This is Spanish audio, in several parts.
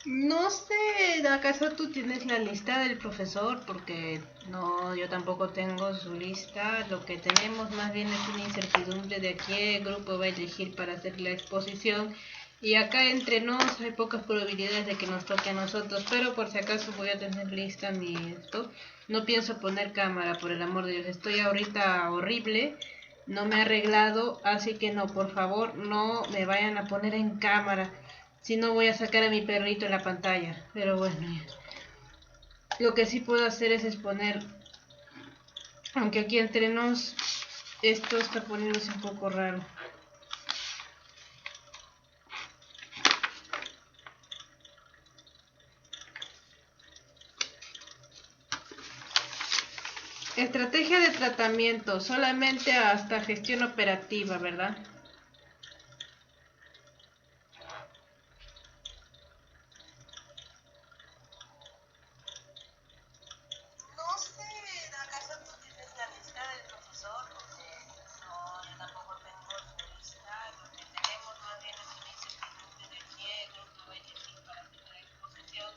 No sé, ¿acaso tú tienes la lista del profesor? Porque no, yo tampoco tengo su lista. Lo que tenemos más bien es una incertidumbre de a qué grupo va a elegir para hacer la exposición. Y acá entre nos hay pocas probabilidades de que nos toque a nosotros, pero por si acaso voy a tener lista mi esto. No pienso poner cámara, por el amor de Dios. Estoy ahorita horrible, no me he arreglado, así que no, por favor, no me vayan a poner en cámara. Si no, voy a sacar a mi perrito en la pantalla. Pero bueno, lo que sí puedo hacer es exponer. Aunque aquí entre nos, esto está poniéndose un poco raro. Estrategia de tratamiento, solamente hasta gestión operativa, ¿verdad? No sé, ¿acaso tú tienes la lista del profesor? Porque no, yo tampoco tengo su lista. Lo que tenemos más bien es una incertidumbre de qué grupo va a elegir para hacer la exposición.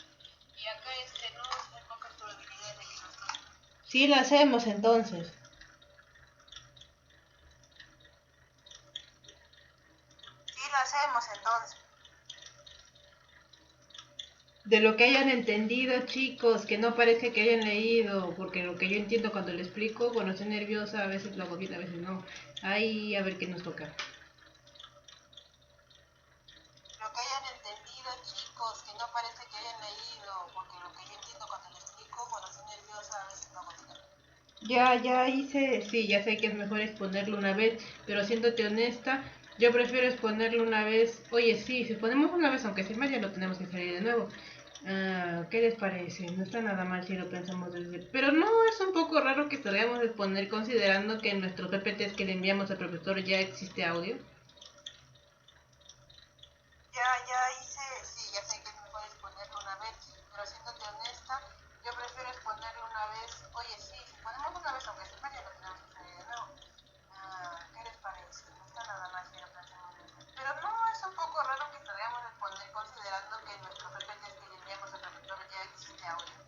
Y acá no hay pocas probabilidades de que nosotros... Sí, la hacemos entonces. Sí, lo hacemos entonces. De lo que hayan entendido, chicos, que no parezca que hayan leído, porque lo que yo entiendo cuando le explico, bueno, estoy nerviosa, a veces lo hago bien, a veces no. Ahí a ver qué nos toca. Lo que hayan entendido, chicos, que no parece que hayan leído, porque lo que yo entiendo cuando le explico, cuando estoy nerviosa, a veces lo hago bien. Ya hice, sí, ya sé que es mejor exponerlo una vez, pero siéndote honesta, yo prefiero exponerlo una vez. Oye, sí, si exponemos una vez, aunque sea mal, ya lo tenemos que salir de nuevo. ¿Qué les parece? No está nada mal si lo pensamos desde... Pero no, es un poco raro que podamos exponer considerando que en nuestros PPTs que le enviamos al profesor ya existe audio. Ya hice, sí, ya sé que es mejor exponerlo una vez, pero siéndote honesta, yo prefiero exponerlo una vez. Oye, sí, si ponemos una vez, aunque sea mal, ya lo tenemos que salir de nuevo. ¿Qué les parece? No está nada mal si lo pensamos desde... Pero no, es un poco raro que podamos exponer considerando que en nuestros PPTs que le enviamos al profesor ya existe audio.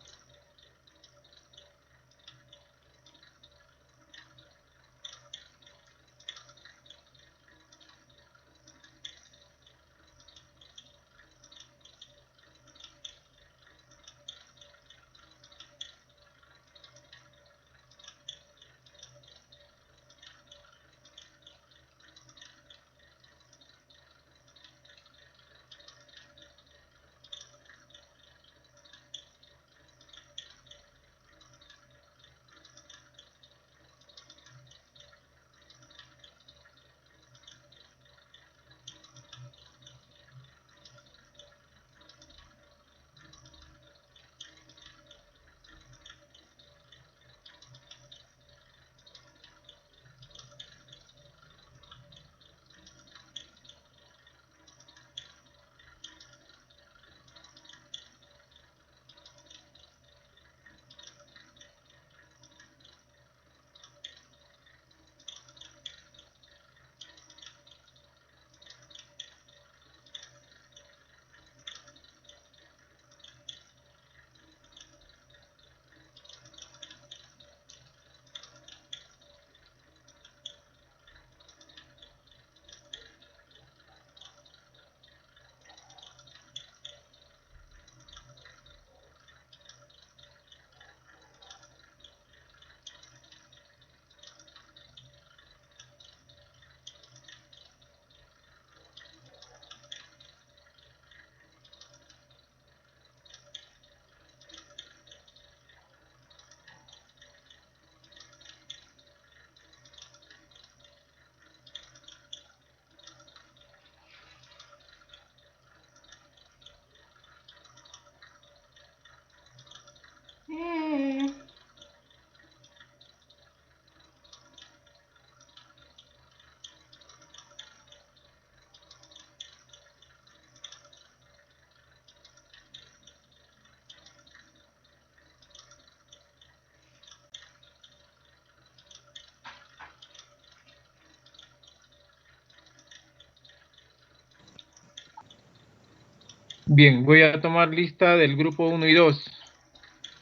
Bien, voy a tomar lista del grupo 1 y 2.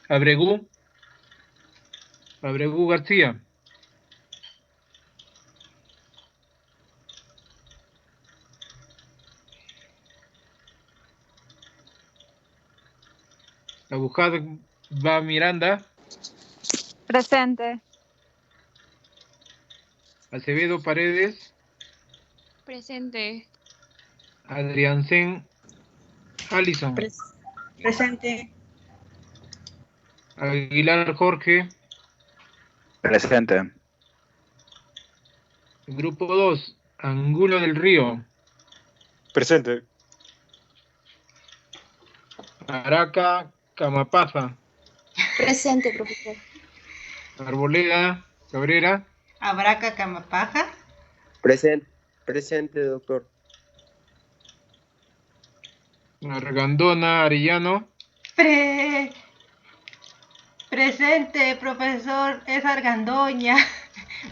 Abregu García. Abujadba Miranda. Presente. Acevedo Paredes. Presente. Adriancén Allison. Presente. Aguilar Jorge. Presente. Grupo 2, Angulo del Río. Presente. Araca Camapaza. Presente, profesor. Arboleda Cabrera. Abraca Camapaja. Presente, doctor. Argandona Arellano. Presente, profesor. Es Argandoña.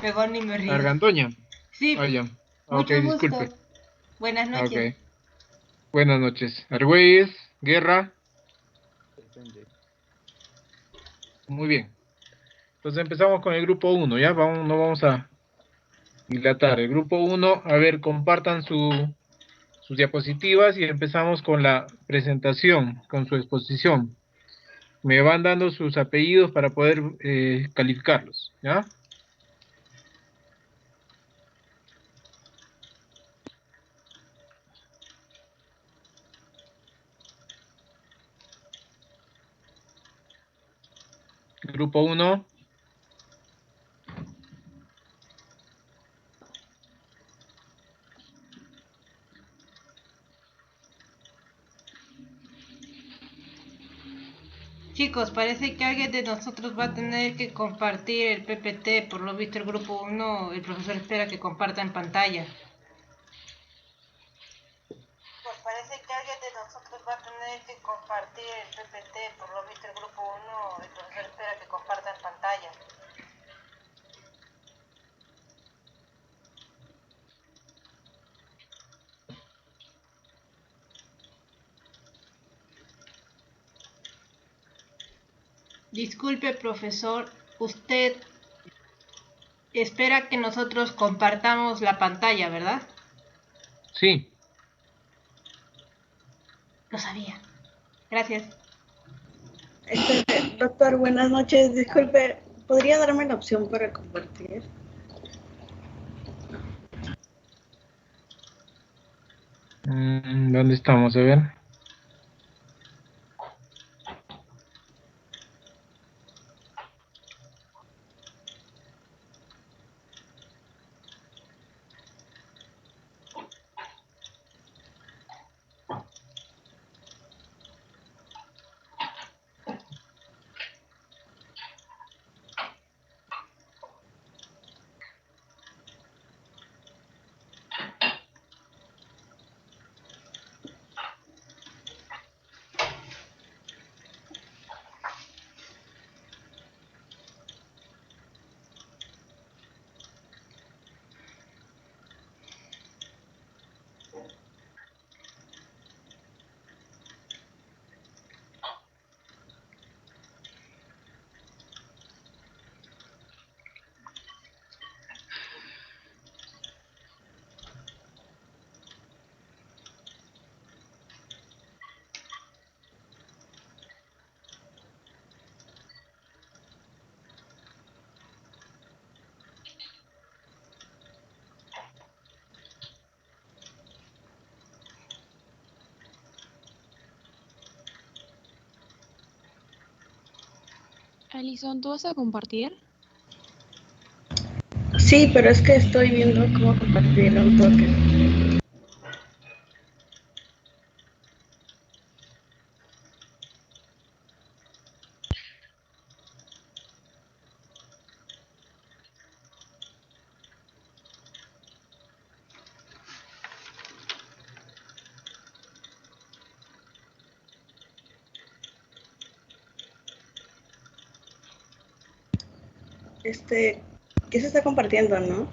Mejor ni me río. Argandoña. Sí. Ya. Mucho Ok, gusto. disculpe. Buenas noches. Ok. Buenas noches. Argüelles Guerra. Presente. Muy bien. Entonces empezamos con el grupo 1, ¿ya? No vamos a dilatar. El grupo 1, a ver, compartan sus diapositivas y empezamos con la presentación, con su exposición. Me van dando sus apellidos para poder calificarlos, ¿ya? Grupo 1. Chicos, parece que alguien de nosotros va a tener que compartir el PPT. Por lo visto el grupo 1, el profesor espera que comparta en pantalla. Pues parece que alguien de nosotros va a tener que compartir el PPT. Por lo visto el grupo 1, el profesor espera que comparta en pantalla. Disculpe, profesor, usted espera que nosotros compartamos la pantalla, ¿verdad? Sí. Lo sabía. Gracias. Doctor, buenas noches. Disculpe, ¿podría darme la opción para compartir? ¿Dónde estamos? A ver. Alison, ¿tú vas a compartir? Sí, pero es que estoy viendo cómo compartir un toque. ¿Qué se está compartiendo, no?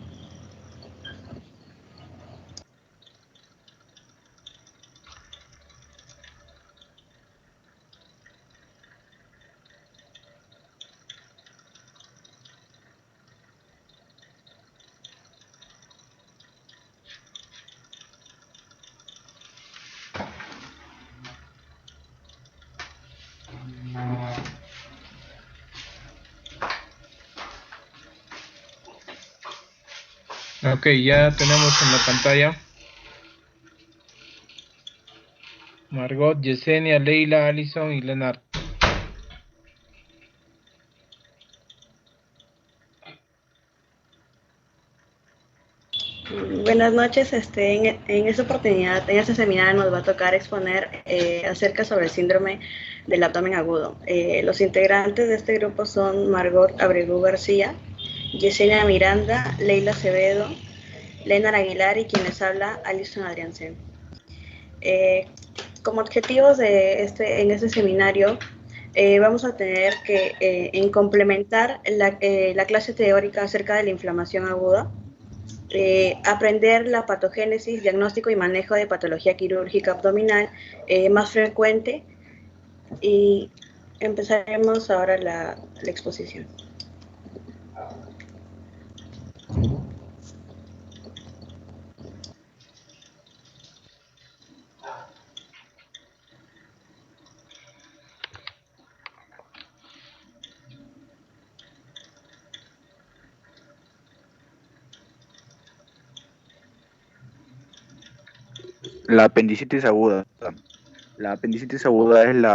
Ok, ya tenemos en la pantalla Margot, Yesenia, Leila, Alison y Leonard. Buenas noches. En esta oportunidad, en este seminario nos va a tocar exponer acerca sobre el síndrome del abdomen agudo. Los integrantes de este grupo son Margot Abregu García, Yesenia Miranda, Leila Acevedo, Leonard Aguilar y quien les habla, Alison Adriansen. Como objetivos en este seminario, vamos a tener que en complementar la clase teórica acerca de la inflamación aguda, aprender la patogénesis, diagnóstico y manejo de patología quirúrgica abdominal más frecuente, y empezaremos ahora la exposición. La apendicitis aguda. La apendicitis aguda es el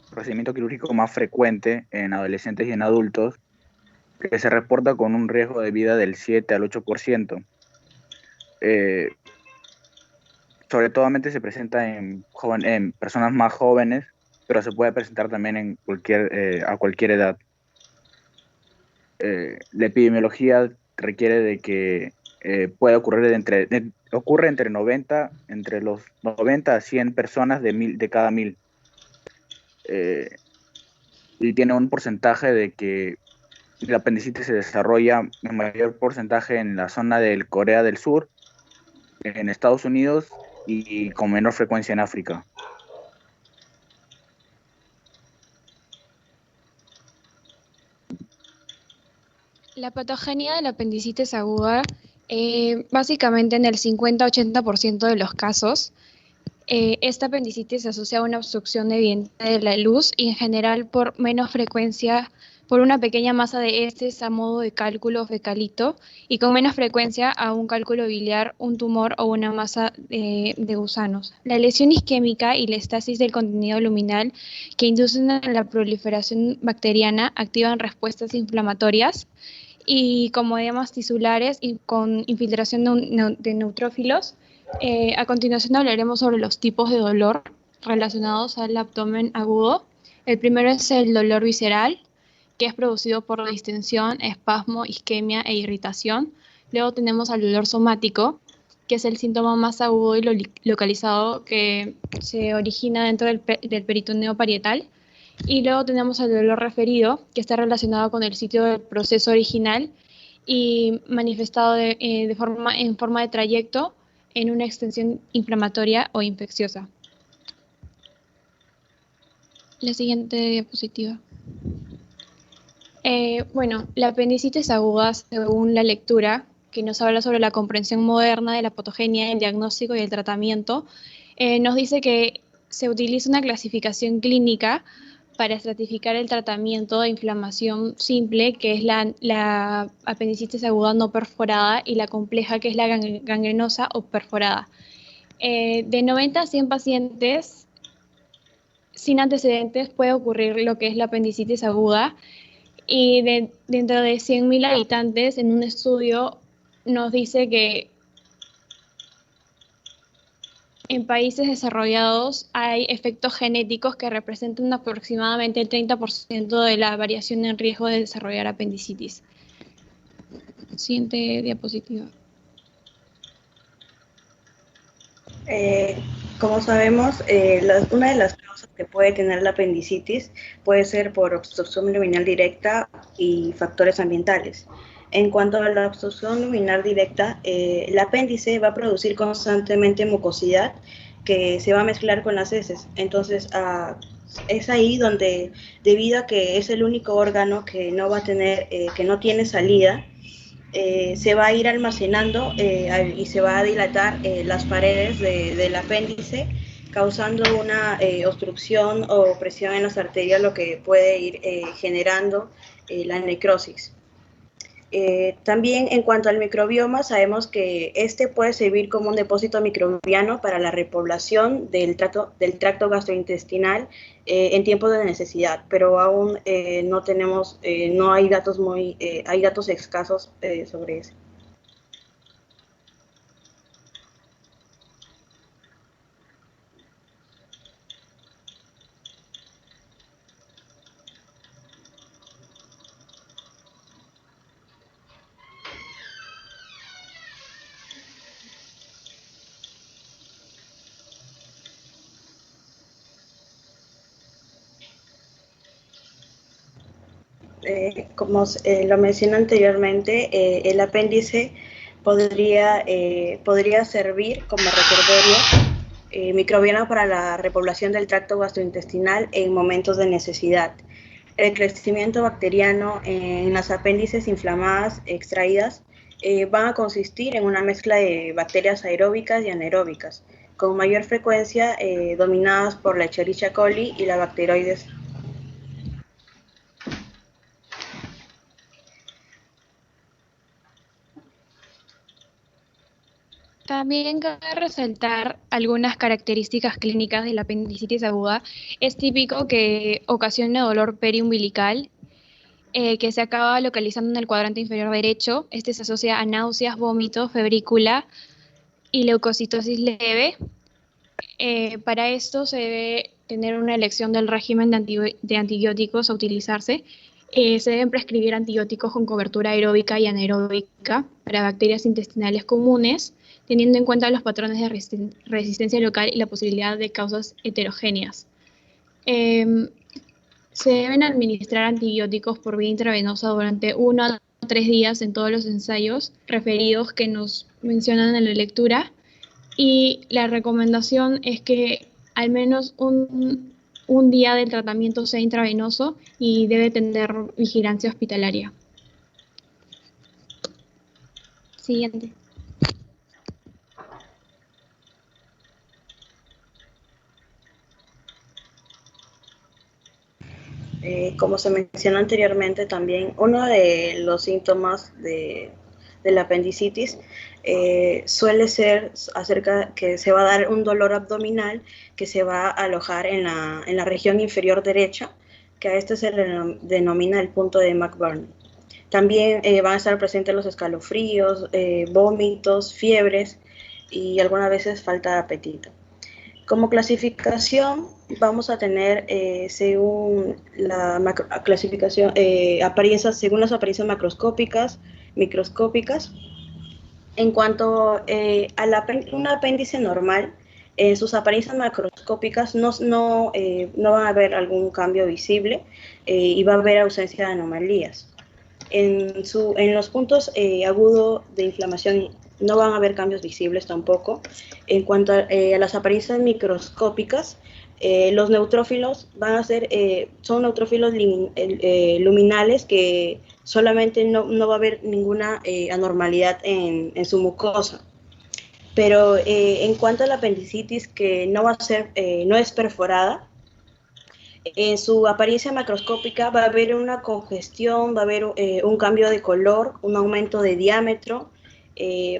procedimiento quirúrgico más frecuente en adolescentes y en adultos, que se reporta con un riesgo de vida del 7 al 8%. Sobre todo se presenta en personas más jóvenes, pero se puede presentar también a cualquier edad. La epidemiología requiere de que puede ocurrir ocurre entre los 90 a 100 personas de cada 1000. Y tiene un porcentaje de que la apendicitis se desarrolla en mayor porcentaje en la zona del Corea del Sur, en Estados Unidos y con menor frecuencia en África. La patogenia de la apendicitis aguda, básicamente en el 50-80% de los casos, esta apendicitis se asocia a una obstrucción evidente de la luz y en general por menos frecuencia, por una pequeña masa de heces a modo de cálculo fecalito y con menos frecuencia a un cálculo biliar, un tumor o una masa de gusanos. La lesión isquémica y la estasis del contenido luminal que inducen a la proliferación bacteriana activan respuestas inflamatorias y como edemas tisulares y con infiltración de neutrófilos. A continuación hablaremos sobre los tipos de dolor relacionados al abdomen agudo. El primero es el dolor visceral, que es producido por distensión, espasmo, isquemia e irritación. Luego tenemos al dolor somático, que es el síntoma más agudo y localizado que se origina dentro del peritoneo parietal. Y luego tenemos el dolor referido, que está relacionado con el sitio del proceso original y manifestado en forma de trayecto en una extensión inflamatoria o infecciosa. La siguiente diapositiva. Bueno, la apendicitis aguda, según la lectura, que nos habla sobre la comprensión moderna de la patogenia, el diagnóstico y el tratamiento, nos dice que se utiliza una clasificación clínica para estratificar el tratamiento de inflamación simple, que es la apendicitis aguda no perforada, y la compleja, que es la gangrenosa o perforada. De 90 a 100 pacientes sin antecedentes puede ocurrir lo que es la apendicitis aguda, y dentro de 100.000 habitantes, en un estudio nos dice que en países desarrollados hay efectos genéticos que representan aproximadamente el 30% de la variación en riesgo de desarrollar apendicitis. Siguiente diapositiva. Como sabemos, una de las causas que puede tener la apendicitis puede ser por obstrucción luminal directa y factores ambientales. En cuanto a la obstrucción luminal directa, el apéndice va a producir constantemente mucosidad que se va a mezclar con las heces. Entonces, es ahí donde, debido a que es el único órgano que no va a tener, que no tiene salida, se va a ir almacenando y se va a dilatar las paredes del apéndice, causando una obstrucción o presión en las arterias, lo que puede ir generando la necrosis. También en cuanto al microbioma, sabemos que este puede servir como un depósito microbiano para la repoblación del tracto gastrointestinal en tiempos de necesidad, pero aún no tenemos, no hay datos hay datos escasos sobre eso. Como lo mencioné anteriormente, el apéndice podría servir como recordatorio microbiano para la repoblación del tracto gastrointestinal en momentos de necesidad. El crecimiento bacteriano en las apéndices inflamadas extraídas van a consistir en una mezcla de bacterias aeróbicas y anaeróbicas, con mayor frecuencia dominadas por la Escherichia coli y la Bacteroides. También cabe resaltar algunas características clínicas de la apendicitis aguda. Es típico que ocasiona dolor periumbilical, que se acaba localizando en el cuadrante inferior derecho. Este se asocia a náuseas, vómitos, febrícula y leucocitosis leve. Para esto se debe tener una elección del régimen de antibióticos a utilizarse. Se deben prescribir antibióticos con cobertura aeróbica y anaeróbica para bacterias intestinales comunes, teniendo en cuenta los patrones de resistencia local y la posibilidad de causas heterogéneas. Se deben administrar antibióticos por vía intravenosa durante 1 a 3 días en todos los ensayos referidos que nos mencionan en la lectura, y la recomendación es que al menos un día del tratamiento sea intravenoso y debe tener vigilancia hospitalaria. Siguiente. Como se mencionó anteriormente también, uno de los síntomas de la apendicitis suele ser acerca que se va a dar un dolor abdominal que se va a alojar en la región inferior derecha, que a este se le denomina el punto de McBurney. También van a estar presentes los escalofríos, vómitos, fiebres y algunas veces falta de apetito. Como clasificación vamos a tener, según la clasificación, según las apariencias macroscópicas, microscópicas. En cuanto a un apéndice normal, en sus apariencias macroscópicas no van a haber algún cambio visible y va a haber ausencia de anomalías. En los puntos agudos de inflamación no van a haber cambios visibles tampoco. En cuanto a las apariencias microscópicas, los neutrófilos son neutrófilos luminales que solamente no va a haber ninguna anormalidad en su mucosa. Pero en cuanto a la apendicitis, que no es perforada, en su apariencia macroscópica va a haber una congestión, va a haber un cambio de color, un aumento de diámetro,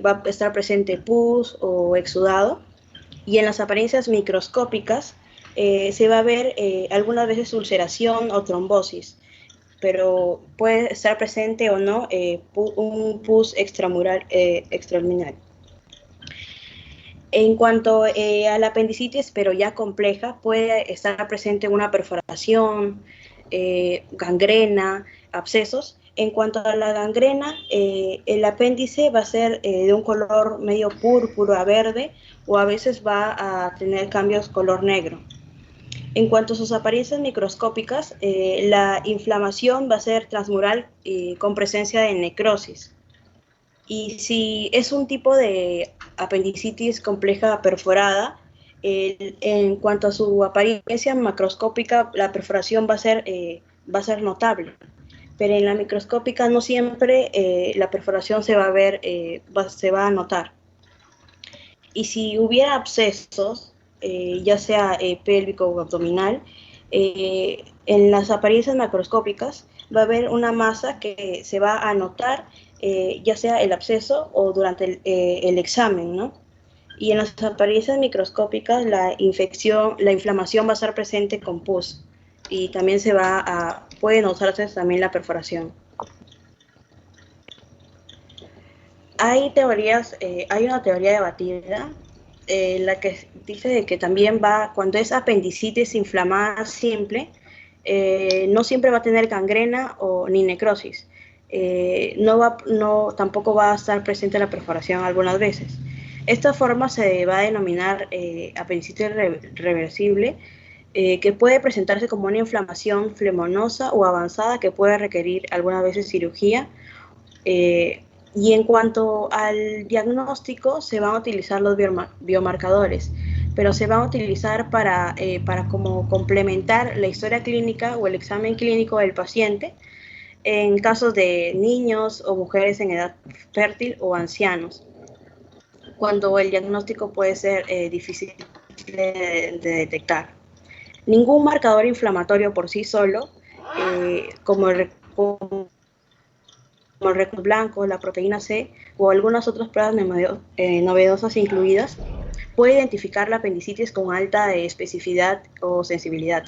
va a estar presente pus o exudado, y en las apariencias microscópicas se va a ver algunas veces ulceración o trombosis, pero puede estar presente o no un pus extraluminal. En cuanto a la apendicitis, pero ya compleja, puede estar presente una perforación, gangrena, abscesos. En cuanto a la gangrena, el apéndice va a ser de un color medio púrpura a verde, o a veces va a tener cambios color negro. En cuanto a sus apariencias microscópicas, la inflamación va a ser transmural con presencia de necrosis. Y si es un tipo de apendicitis compleja perforada, en cuanto a su apariencia macroscópica, la perforación va a ser notable. Pero en la microscópica no siempre la perforación se va a ver, se va a notar. Y si hubiera abscesos, ya sea pélvico o abdominal, en las apariencias macroscópicas va a haber una masa que se va a notar, ya sea el absceso o durante el examen, ¿no? Y en las apariencias microscópicas la inflamación va a estar presente con pus y también puede notarse también la perforación. Hay una teoría debatida, la que dice de que también cuando es apendicitis inflamada simple, no siempre va a tener gangrena ni necrosis. Tampoco va a estar presente la perforación algunas veces. Esta forma se va a denominar apendicitis reversible, que puede presentarse como una inflamación flemonosa o avanzada que puede requerir algunas veces cirugía. Y en cuanto al diagnóstico, se van a utilizar los biomarcadores, pero se van a utilizar para como complementar la historia clínica o el examen clínico del paciente en casos de niños o mujeres en edad fértil o ancianos, cuando el diagnóstico puede ser difícil de detectar. Ningún marcador inflamatorio por sí solo, como el récord blanco, la proteína C o algunas otras pruebas novedosas incluidas, puede identificar la apendicitis con alta especificidad o sensibilidad.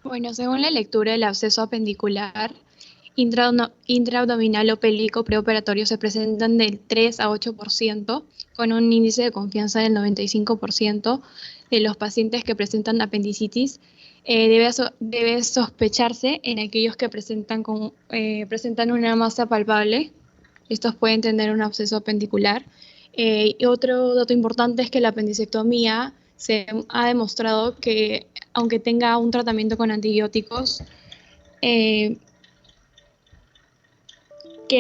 Bueno, según la lectura del absceso apendicular, intraabdominal o pélvico preoperatorio se presentan del 3 a 8%, con un índice de confianza del 95% de los pacientes que presentan apendicitis. Debe sospecharse en aquellos que presentan una masa palpable. Estos pueden tener un absceso apendicular. Y otro dato importante es que la apendicectomía se ha demostrado que, aunque tenga un tratamiento con antibióticos, que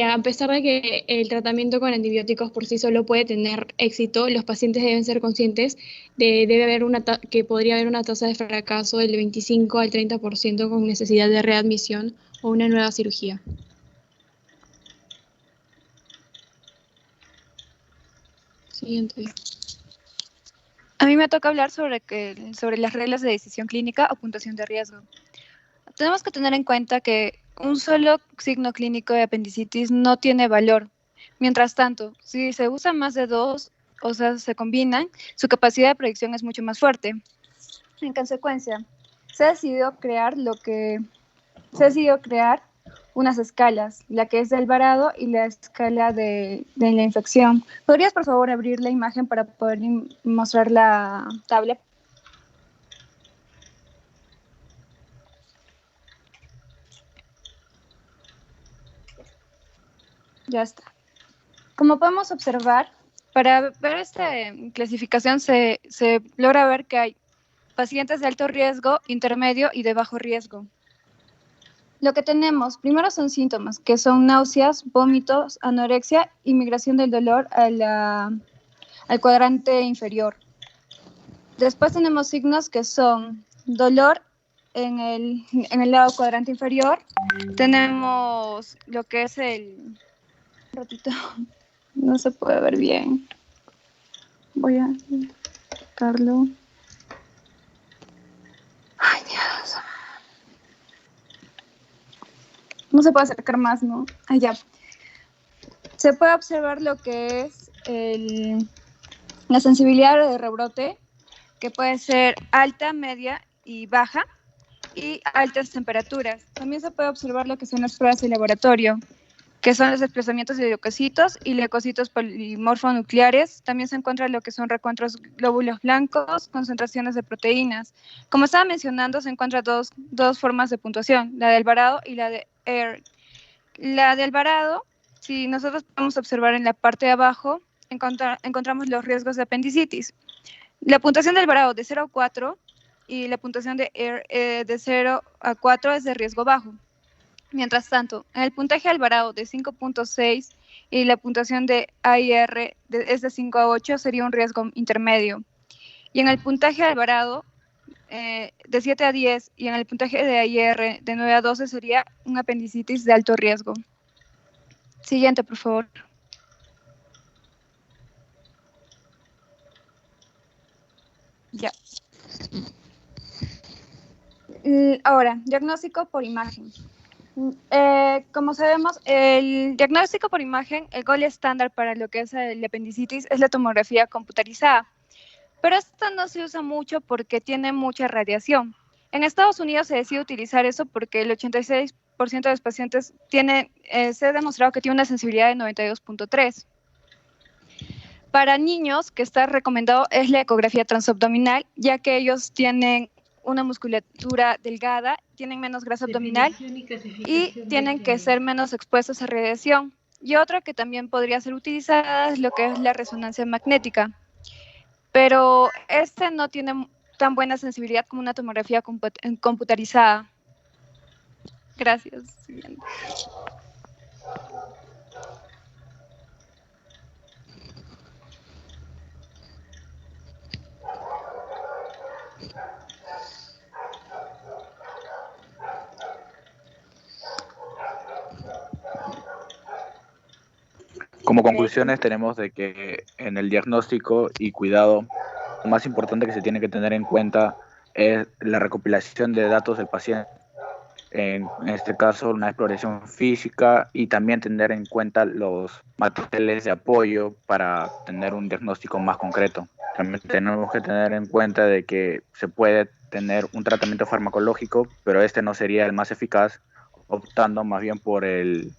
a pesar de que el tratamiento con antibióticos por sí solo puede tener éxito, los pacientes deben ser conscientes que podría haber una tasa de fracaso del 25 al 30% con necesidad de readmisión o una nueva cirugía. Siguiente. A mí me toca hablar sobre las reglas de decisión clínica o puntuación de riesgo. Tenemos que tener en cuenta que un solo signo clínico de apendicitis no tiene valor. Mientras tanto, si se usan más de dos, o sea, se combinan, su capacidad de predicción es mucho más fuerte. En consecuencia, se ha decidido crear unas escalas, la que es de Alvarado y la escala de la infección. ¿Podrías, por favor, abrir la imagen para poder mostrar la tabla? Ya está. Como podemos observar, para ver esta clasificación se logra ver que hay pacientes de alto riesgo, intermedio y de bajo riesgo. Lo que tenemos primero son síntomas, que son náuseas, vómitos, anorexia y migración del dolor al cuadrante inferior. Después tenemos signos que son dolor en el lado cuadrante inferior. Tenemos lo que es un ratito, no se puede ver bien. Voy a sacarlo. Ay, Dios. No se puede acercar más, ¿no? Allá. Se puede observar lo que es la sensibilidad de rebrote, que puede ser alta, media y baja, y altas temperaturas. También se puede observar lo que son las pruebas de laboratorio, que son los desplazamientos de leucocitos y leucocitos polimorfonucleares. También se encuentra lo que son reencuentros glóbulos blancos, concentraciones de proteínas. Como estaba mencionando, se encuentran dos formas de puntuación, la de Alvarado y la de Eyre. La de Alvarado, si nosotros podemos observar en la parte de abajo, encontramos los riesgos de apendicitis. La puntuación de Alvarado de 0 a 4 y la puntuación de Eyre de 0 a 4 es de riesgo bajo. Mientras tanto, en el puntaje Alvarado de 5.6 y la puntuación de AIR es de 5 a 8, sería un riesgo intermedio. Y en el puntaje Alvarado de 7 a 10 y en el puntaje de AIR de 9 a 12 sería una apendicitis de alto riesgo. Siguiente, por favor. Ya. Ahora, diagnóstico por imagen. Como sabemos, el diagnóstico por imagen, el gold estándar para lo que es el apendicitis es la tomografía computarizada, pero esta no se usa mucho porque tiene mucha radiación. En Estados Unidos se decide utilizar eso porque el 86% de los pacientes se ha demostrado que tiene una sensibilidad de 92.3. Para niños, que está recomendado es la ecografía transabdominal, ya que ellos tienen una musculatura delgada, tienen menos grasa abdominal y tienen que ser menos expuestos a radiación. Y otra que también podría ser utilizada es lo que es la resonancia magnética, pero este no tiene tan buena sensibilidad como una tomografía computarizada. Gracias. Siguiente. Como conclusiones tenemos de que en el diagnóstico y cuidado, lo más importante que se tiene que tener en cuenta es la recopilación de datos del paciente. En este caso, una exploración física y también tener en cuenta los materiales de apoyo para tener un diagnóstico más concreto. También tenemos que tener en cuenta de que se puede tener un tratamiento farmacológico, pero este no sería el más eficaz, optando más bien por el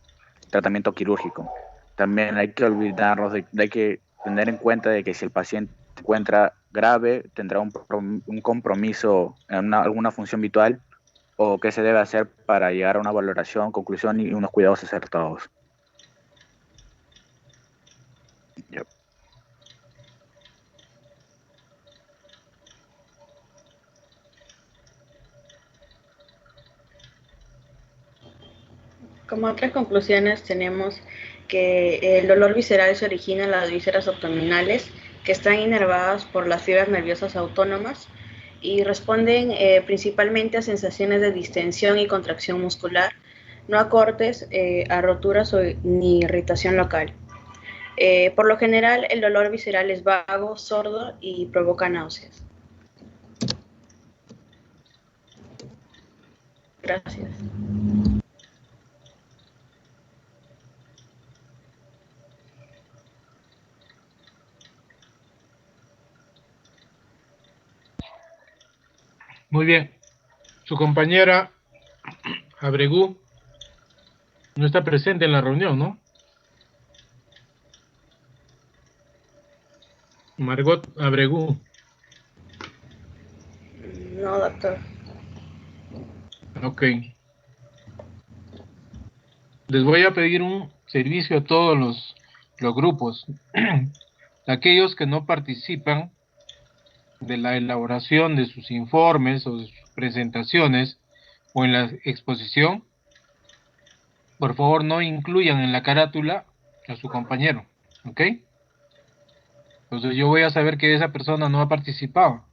tratamiento quirúrgico. También hay que olvidarnos hay que tener en cuenta de que si el paciente se encuentra grave, tendrá un compromiso en alguna función vital, o qué se debe hacer para llegar a una valoración, conclusión y unos cuidados acertados. Yep. Como otras conclusiones tenemos que el dolor visceral se origina en las vísceras abdominales, que están inervadas por las fibras nerviosas autónomas y responden principalmente a sensaciones de distensión y contracción muscular, no a cortes, a roturas ni irritación local. Por lo general, el dolor visceral es vago, sordo y provoca náuseas. Gracias. Muy bien. Su compañera Abregú no está presente en la reunión, ¿no? Margot Abregú. No, doctor. Ok. Les voy a pedir un servicio a todos los grupos. Aquellos que no participan de la elaboración de sus informes o de sus presentaciones o en la exposición, por favor no incluyan en la carátula a su compañero, ¿ok? Entonces yo voy a saber que esa persona no ha participado.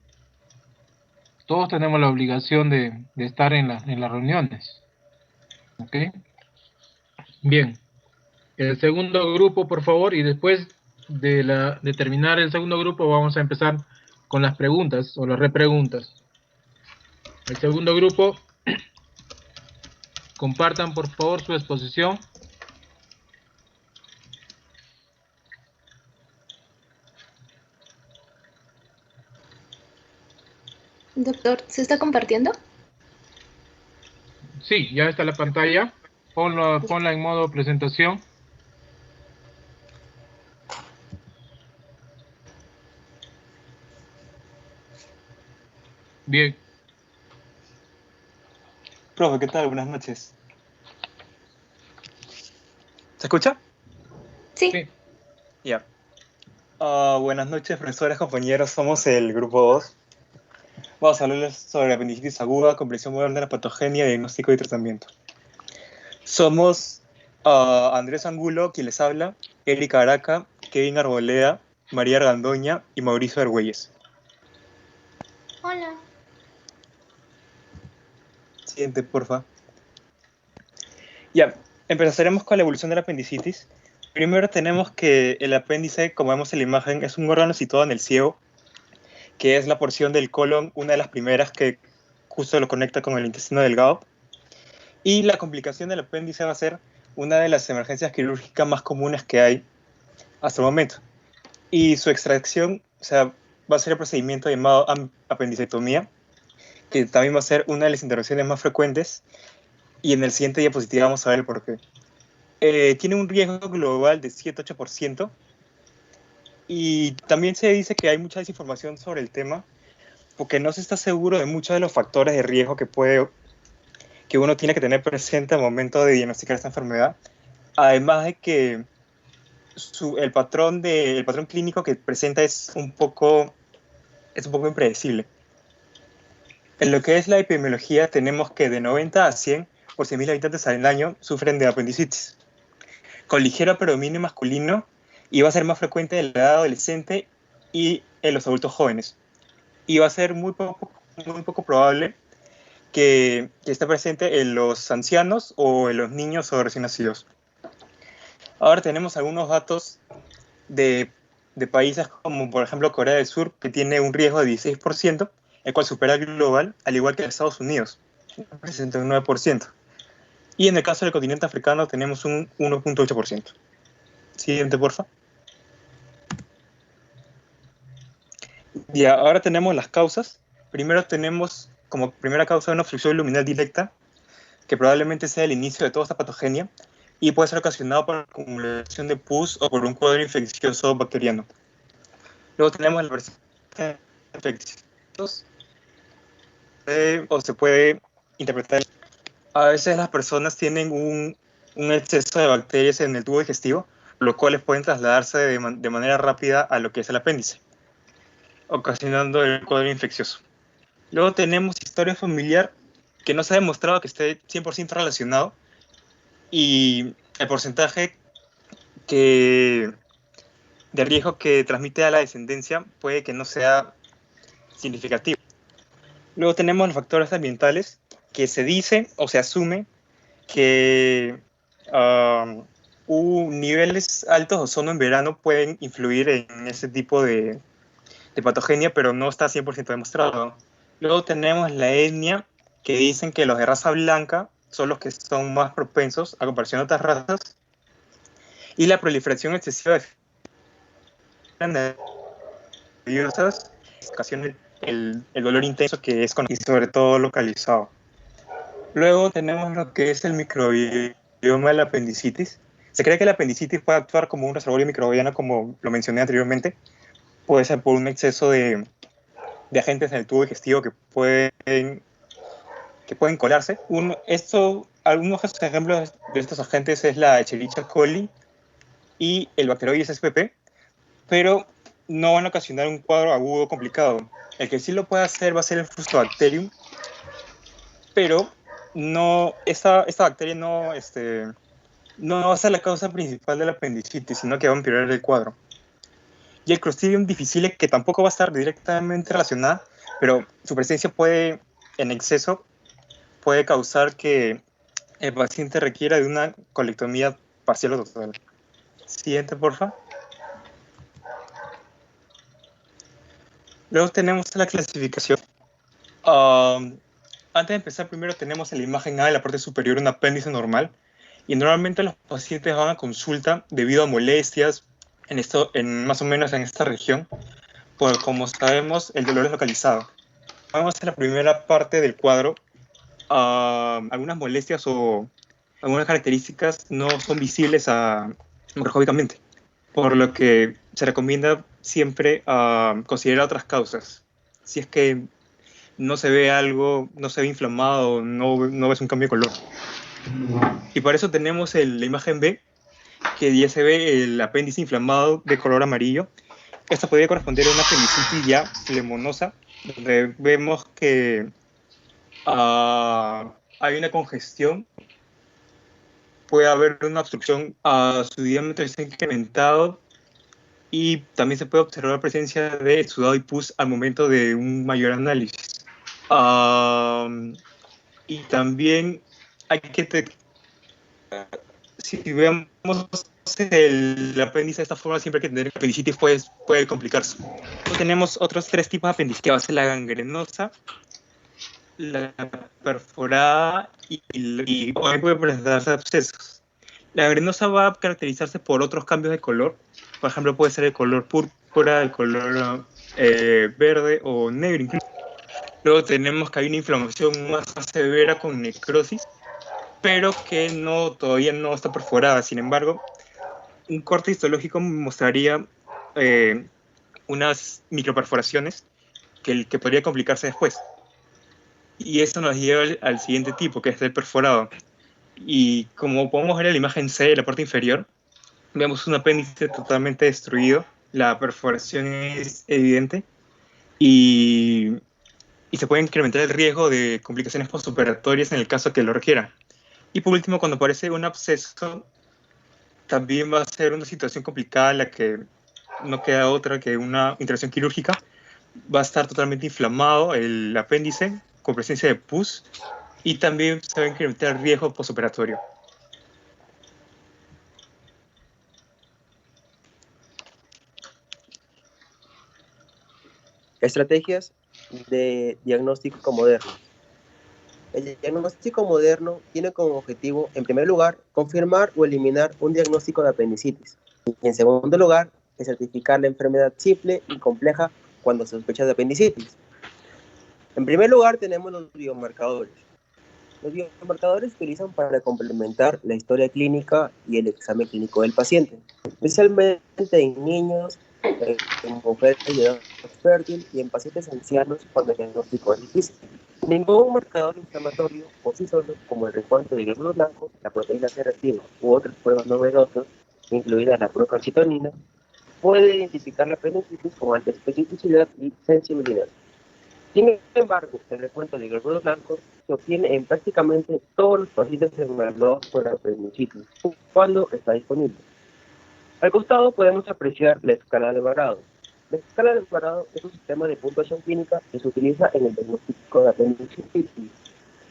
Todos tenemos la obligación de estar en las reuniones, ¿ok? Bien, el segundo grupo, por favor, y después de terminar el segundo grupo vamos a empezar con las preguntas o las repreguntas. El segundo grupo, compartan por favor su exposición. Doctor, ¿se está compartiendo? Sí, ya está la pantalla. Ponla en modo presentación. Bien. Profe, ¿qué tal? Buenas noches. ¿Se escucha? Sí. Sí. Ya. Buenas noches, profesores, compañeros. Somos el grupo 2. Vamos a hablarles sobre apendicitis aguda, comprensión moderna de la patogenia, diagnóstico y tratamiento. Somos Andrés Angulo, quien les habla, Erika Araca, Kevin Arboleda, María Argandoña y Mauricio Argüelles. Hola. Siguiente, porfa. Ya, empezaremos con la evolución de la apendicitis. Primero tenemos que el apéndice, como vemos en la imagen, es un órgano situado en el ciego, que es la porción del colon, una de las primeras que justo lo conecta con el intestino delgado. Y la complicación del apéndice va a ser una de las emergencias quirúrgicas más comunes que hay hasta el momento. Y su extracción, o sea, va a ser el procedimiento llamado apendicectomía, que también va a ser una de las intervenciones más frecuentes. Y en el siguiente diapositiva vamos a ver el por qué. Tiene un riesgo global de 7-8%. Y también se dice que hay mucha desinformación sobre el tema, porque no se está seguro de muchos de los factores de riesgo que uno tiene que tener presente al momento de diagnosticar esta enfermedad. Además de que el patrón clínico que presenta es un poco impredecible. En lo que es la epidemiología, tenemos que de 90 a 100 por 100.000 habitantes al año sufren de apendicitis, con ligero predominio masculino, y va a ser más frecuente en la edad adolescente y en los adultos jóvenes. Y va a ser muy poco probable que esté presente en los ancianos o en los niños o recién nacidos. Ahora tenemos algunos datos de países como, por ejemplo, Corea del Sur, que tiene un riesgo de 16%, el cual supera el global, al igual que Estados Unidos, presenta un 9%. Y en el caso del continente africano tenemos un 1.8%. Siguiente, porfa. Y ahora tenemos las causas. Primero tenemos como primera causa una obstrucción luminal directa, que probablemente sea el inicio de toda esta patogenia, y puede ser ocasionado por la acumulación de pus o por un cuadro infeccioso bacteriano. Luego tenemos la presencia de infecciones, o se puede interpretar. A veces las personas tienen un exceso de bacterias en el tubo digestivo, los cuales pueden trasladarse de manera rápida a lo que es el apéndice, ocasionando el cuadro infeccioso. Luego tenemos historia familiar, que no se ha demostrado que esté 100% relacionado, y el porcentaje de riesgo que transmite a la descendencia puede que no sea significativo. Luego tenemos los factores ambientales, que se dice o se asume que niveles altos de ozono en verano pueden influir en ese tipo de patogenia, pero no está 100% demostrado. Luego tenemos la etnia, que dicen que los de raza blanca son los que son más propensos a comparación de otras razas, y la proliferación excesiva de virusas ocasiona el dolor intenso que es conocido y sobre todo localizado. Luego tenemos lo que es el microbioma de la apendicitis. Se cree que la apendicitis puede actuar como un reservorio microbiano, como lo mencioné anteriormente. Puede ser por un exceso de agentes en el tubo digestivo que pueden colarse. Algunos ejemplos de estos agentes es la Escherichia coli y el Bacteroides spp, pero no van a ocasionar un cuadro agudo complicado. El que sí lo puede hacer va a ser el Fusobacterium, pero esta bacteria no va a ser la causa principal de la apendicitis, sino que va a empeorar el cuadro. Y el Clostridium difficile, que tampoco va a estar directamente relacionada, pero su presencia en exceso puede causar que el paciente requiera de una colectomía parcial o total. Siguiente, porfa. Luego tenemos la clasificación. Antes de empezar, primero tenemos en la imagen A, en la parte superior, un apéndice normal. Y normalmente los pacientes van a consulta debido a molestias más o menos en esta región. Como sabemos, el dolor es localizado. Vamos a la primera parte del cuadro. Algunas molestias o algunas características no son visibles microscópicamente, por lo que se recomienda siempre considerar otras causas. Si es que no se ve algo, no se ve inflamado, no ves un cambio de color. Y por eso tenemos la imagen B, que ya se ve el apéndice inflamado de color amarillo. Esta podría corresponder a una apendicitis ya flemonosa, donde vemos que hay una congestión, puede haber una obstrucción, su diámetro está incrementado, y también se puede observar la presencia de exudado y pus al momento de un mayor análisis. Y también hay que si vemos el apéndice de esta forma, siempre hay que tener apendicitis, puede complicarse. Luego tenemos otros 3 tipos de apendicitis, que va a ser la gangrenosa, la perforada y puede presentarse abscesos. La gangrenosa va a caracterizarse por otros cambios de color. Por ejemplo, puede ser el color púrpura, el color verde o negro incluso. Luego tenemos que hay una inflamación más severa con necrosis, pero que todavía no está perforada. Sin embargo, un corte histológico mostraría unas microperforaciones que podría complicarse después. Y eso nos lleva al siguiente tipo, que es el perforado. Y como podemos ver en la imagen C de la parte inferior, vemos un apéndice totalmente destruido, la perforación es evidente y se puede incrementar el riesgo de complicaciones postoperatorias en el caso que lo requiera. Y por último, cuando aparece un absceso, también va a ser una situación complicada en la que no queda otra que una intervención quirúrgica. Va a estar totalmente inflamado el apéndice con presencia de pus y también se va a incrementar el riesgo postoperatorio. Estrategias de diagnóstico moderno. El diagnóstico moderno tiene como objetivo, en primer lugar, confirmar o eliminar un diagnóstico de apendicitis. Y en segundo lugar, certificar la enfermedad simple y compleja cuando se sospecha de apendicitis. En primer lugar, tenemos los biomarcadores. Los biomarcadores se utilizan para complementar la historia clínica y el examen clínico del paciente, especialmente en niños, en mujeres de edad fértil y en pacientes ancianos cuando el diagnóstico es difícil. Ningún marcador inflamatorio por sí solo, como el recuento de glóbulos blancos, la proteína C reactiva u otras pruebas novedosas, incluida la procalcitonina, puede identificar la apendicitis con alta especificidad y sensibilidad. Sin embargo, el recuento de glóbulos blancos se obtiene en prácticamente todos los pacientes evaluados por apendicitis cuando está disponible. Al costado podemos apreciar la escala de Barado. La escala de Barado es un sistema de puntuación clínica que se utiliza en el diagnóstico de apendicitis.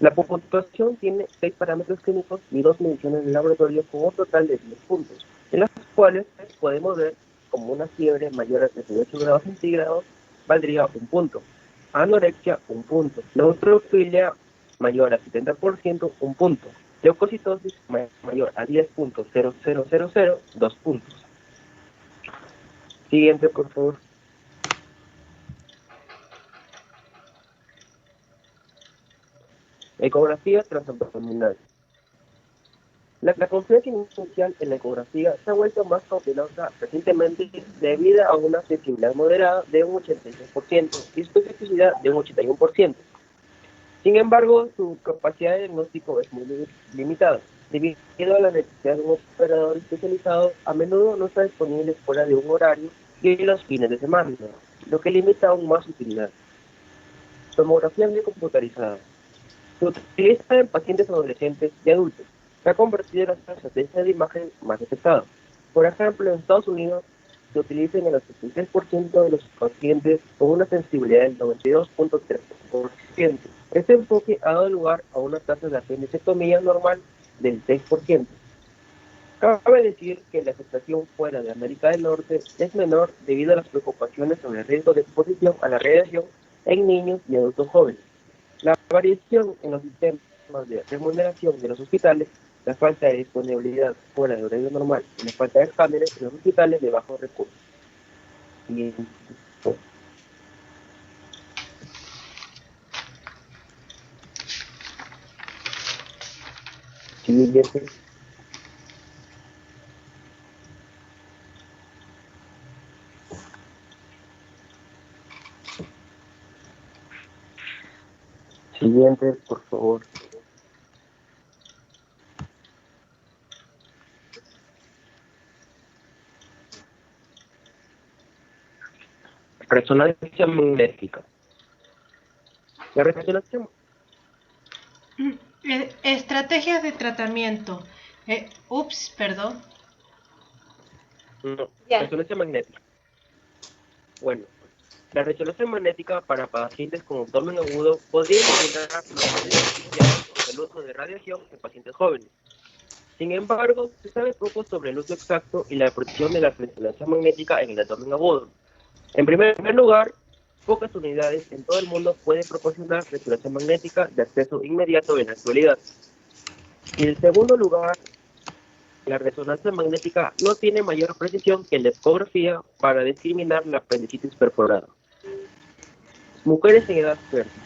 La puntuación tiene 6 parámetros clínicos y 2 mediciones de laboratorio con un total de 10 puntos, en las cuales podemos ver como una fiebre mayor a 38 grados centígrados valdría 1 punto, anorexia 1 punto, neutrofilia mayor a 70% 1 punto, leucocitosis mayor a 10.0000 2 puntos. Siguiente, por favor. Ecografía transabdominal. La confianza inicial en la ecografía se ha vuelto más cautelosa recientemente debido a una sensibilidad moderada de un 86% y especificidad de un 81%. Sin embargo, su capacidad de diagnóstico es muy limitada. Debido a la necesidad de un operador especializado, a menudo no está disponible fuera de un horario y en los fines de semana, lo que limita aún más su utilidad. Tomografía biocomputarizada. Se utiliza en pacientes adolescentes y adultos. Se ha convertido en la estrategia de imagen más aceptada. Por ejemplo, en Estados Unidos se utiliza en el 83% de los pacientes con una sensibilidad del 92.3%. Este enfoque ha dado lugar a una tasa de apendicectomía normal del 6%. Cabe decir que la aceptación fuera de América del Norte es menor debido a las preocupaciones sobre el riesgo de exposición a la radiación en niños y adultos jóvenes. La variación en los sistemas de remuneración de los hospitales, la falta de disponibilidad fuera de horario normal y la falta de escáneres en los hospitales de bajos recursos. Siguiente. Siguiente, por favor. Resonancia magnética. La resonancia. Estrategias de tratamiento. Perdón. No, resonancia magnética. Bueno, La resonancia magnética para pacientes con abdomen agudo podría eliminar los beneficiados del uso de radiación en pacientes jóvenes. Sin embargo, se sabe poco sobre el uso exacto y la precisión de la resonancia magnética en el abdomen agudo. En primer lugar, pocas unidades en todo el mundo pueden proporcionar resonancia magnética de acceso inmediato en la actualidad. Y en segundo lugar, la resonancia magnética no tiene mayor precisión que la ecografía para discriminar la apendicitis perforada. Mujeres en edad fértil.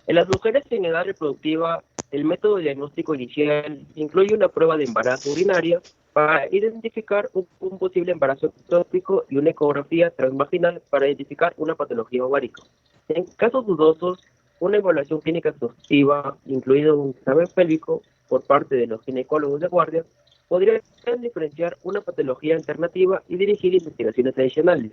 En las mujeres en edad reproductiva, el método diagnóstico inicial incluye una prueba de embarazo urinaria para identificar un posible embarazo ectópico y una ecografía transvaginal para identificar una patología ovárica. En casos dudosos, una evaluación clínica exhaustiva, incluido un examen pélvico por parte de los ginecólogos de guardia, podría diferenciar una patología alternativa y dirigir investigaciones adicionales.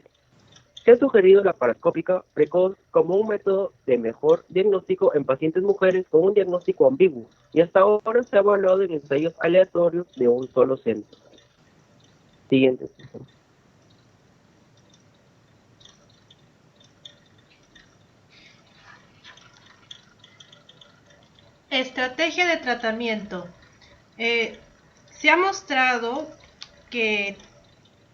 Se ha sugerido la paroscópica precoz como un método de mejor diagnóstico en pacientes mujeres con un diagnóstico ambiguo y hasta ahora se ha evaluado en ensayos aleatorios de un solo centro. Siguiente. Estrategia de tratamiento. Se ha mostrado que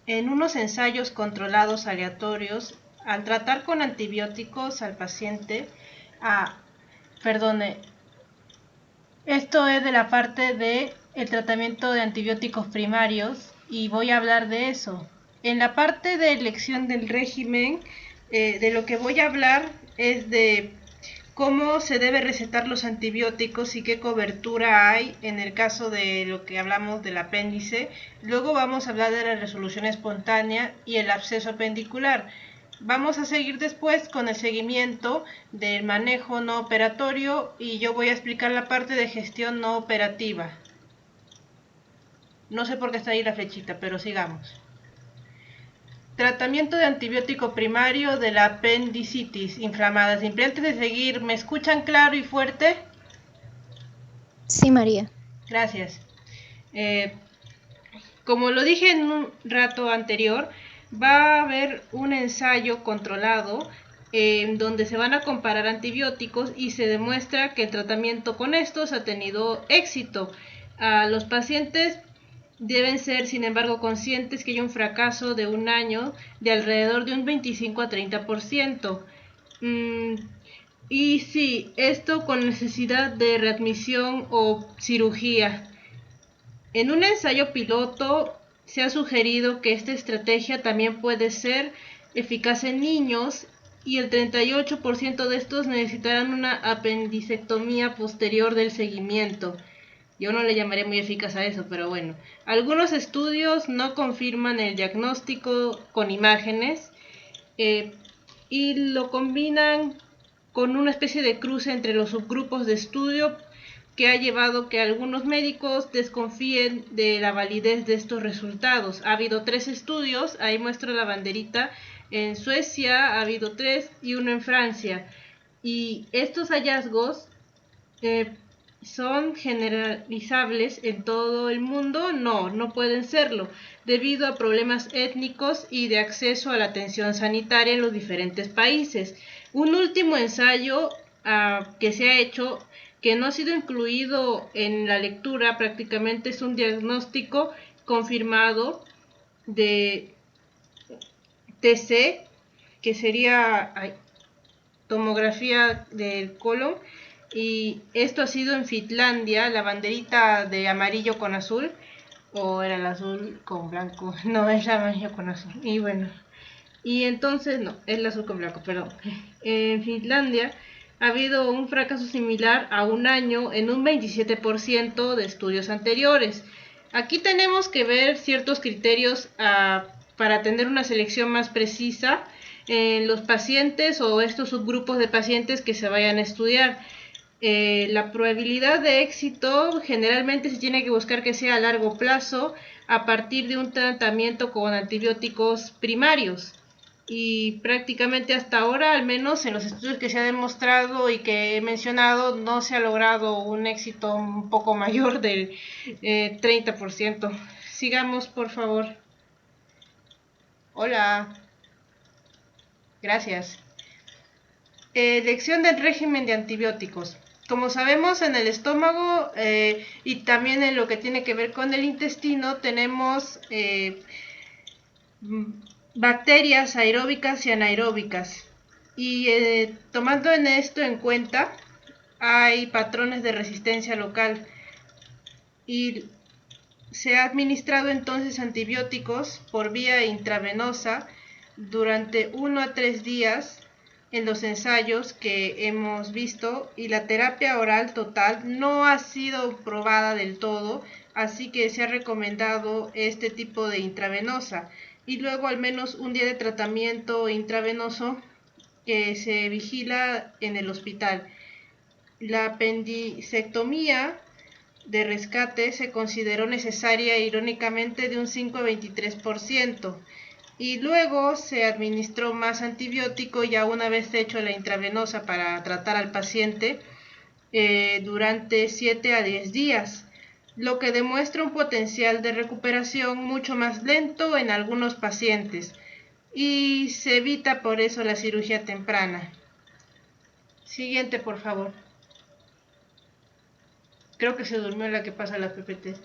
en unos ensayos controlados aleatorios, al tratar con antibióticos al paciente, esto es de la parte de el tratamiento de antibióticos primarios y voy a hablar de eso. En la parte de elección del régimen, de lo que voy a hablar es de cómo se debe recetar los antibióticos y qué cobertura hay en el caso de lo que hablamos del apéndice. Luego vamos a hablar de la resolución espontánea y el absceso apendicular. Vamos a seguir después con el seguimiento del manejo no operatorio y yo voy a explicar la parte de gestión no operativa. No sé por qué está ahí la flechita, pero sigamos. Tratamiento de antibiótico primario de la apendicitis inflamada. Simple antes de seguir, ¿me escuchan claro y fuerte? Sí, María. Gracias. Como lo dije en un rato anterior, va a haber un ensayo controlado donde se van a comparar antibióticos y se demuestra que el tratamiento con estos ha tenido éxito. Los pacientes deben ser, sin embargo, conscientes que hay un fracaso de un año de alrededor de un 25 a 30%. Y sí, esto con necesidad de readmisión o cirugía. En un ensayo piloto se ha sugerido que esta estrategia también puede ser eficaz en niños y el 38% de estos necesitarán una apendicectomía posterior del seguimiento. Yo no le llamaré muy eficaz a eso, pero bueno. Algunos estudios no confirman el diagnóstico con imágenes y lo combinan con una especie de cruce entre los subgrupos de estudio que ha llevado que algunos médicos desconfíen de la validez de estos resultados. Ha habido 3 estudios, ahí muestro la banderita, en Suecia ha habido 3 y uno en Francia. Y estos hallazgos ¿son generalizables en todo el mundo? No, no pueden serlo, debido a problemas étnicos y de acceso a la atención sanitaria en los diferentes países. Un último ensayo que se ha hecho, que no ha sido incluido en la lectura, prácticamente es un diagnóstico confirmado de TC, que sería tomografía del colon, y esto ha sido en Finlandia, la banderita de amarillo con azul, o era el azul con blanco, no, es el amarillo con azul, y bueno, y entonces, no, es el azul con blanco, perdón. En Finlandia ha habido un fracaso similar a un año en un 27% de estudios anteriores. Aquí tenemos que ver ciertos criterios para tener una selección más precisa en los pacientes o estos subgrupos de pacientes que se vayan a estudiar. La probabilidad de éxito generalmente se tiene que buscar que sea a largo plazo a partir de un tratamiento con antibióticos primarios. Y prácticamente hasta ahora, al menos en los estudios que se ha demostrado y que he mencionado, no se ha logrado un éxito un poco mayor del 30%. Sigamos, por favor. Hola. Gracias. Elección del régimen de antibióticos. Como sabemos, en el estómago y también en lo que tiene que ver con el intestino tenemos bacterias aeróbicas y anaeróbicas. Y tomando esto en cuenta, hay patrones de resistencia local. Y se ha administrado entonces antibióticos por vía intravenosa durante 1 a 3 días en los ensayos que hemos visto, y la terapia oral total no ha sido probada del todo, así que se ha recomendado este tipo de intravenosa y luego al menos un día de tratamiento intravenoso que se vigila en el hospital. La apendicectomía de rescate se consideró necesaria irónicamente de un 5 a 23%. Y luego se administró más antibiótico ya una vez hecho la intravenosa para tratar al paciente durante 7 a 10 días, lo que demuestra un potencial de recuperación mucho más lento en algunos pacientes y se evita por eso la cirugía temprana. Siguiente, por favor. Creo que se durmió la que pasa la PPT.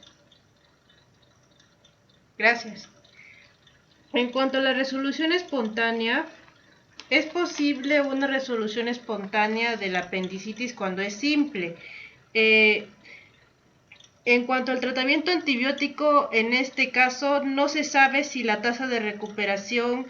Gracias. En cuanto a la resolución espontánea, es posible una resolución espontánea de la apendicitis cuando es simple. En cuanto al tratamiento antibiótico, en este caso no se sabe si la tasa de recuperación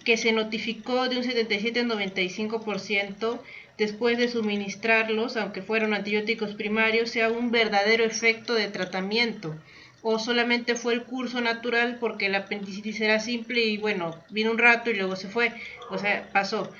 que se notificó de un 77 a 95% después de suministrarlos, aunque fueron antibióticos primarios, sea un verdadero efecto de tratamiento, o solamente fue el curso natural porque la apendicitis era simple y bueno, vino un rato y luego se fue, o sea, pasó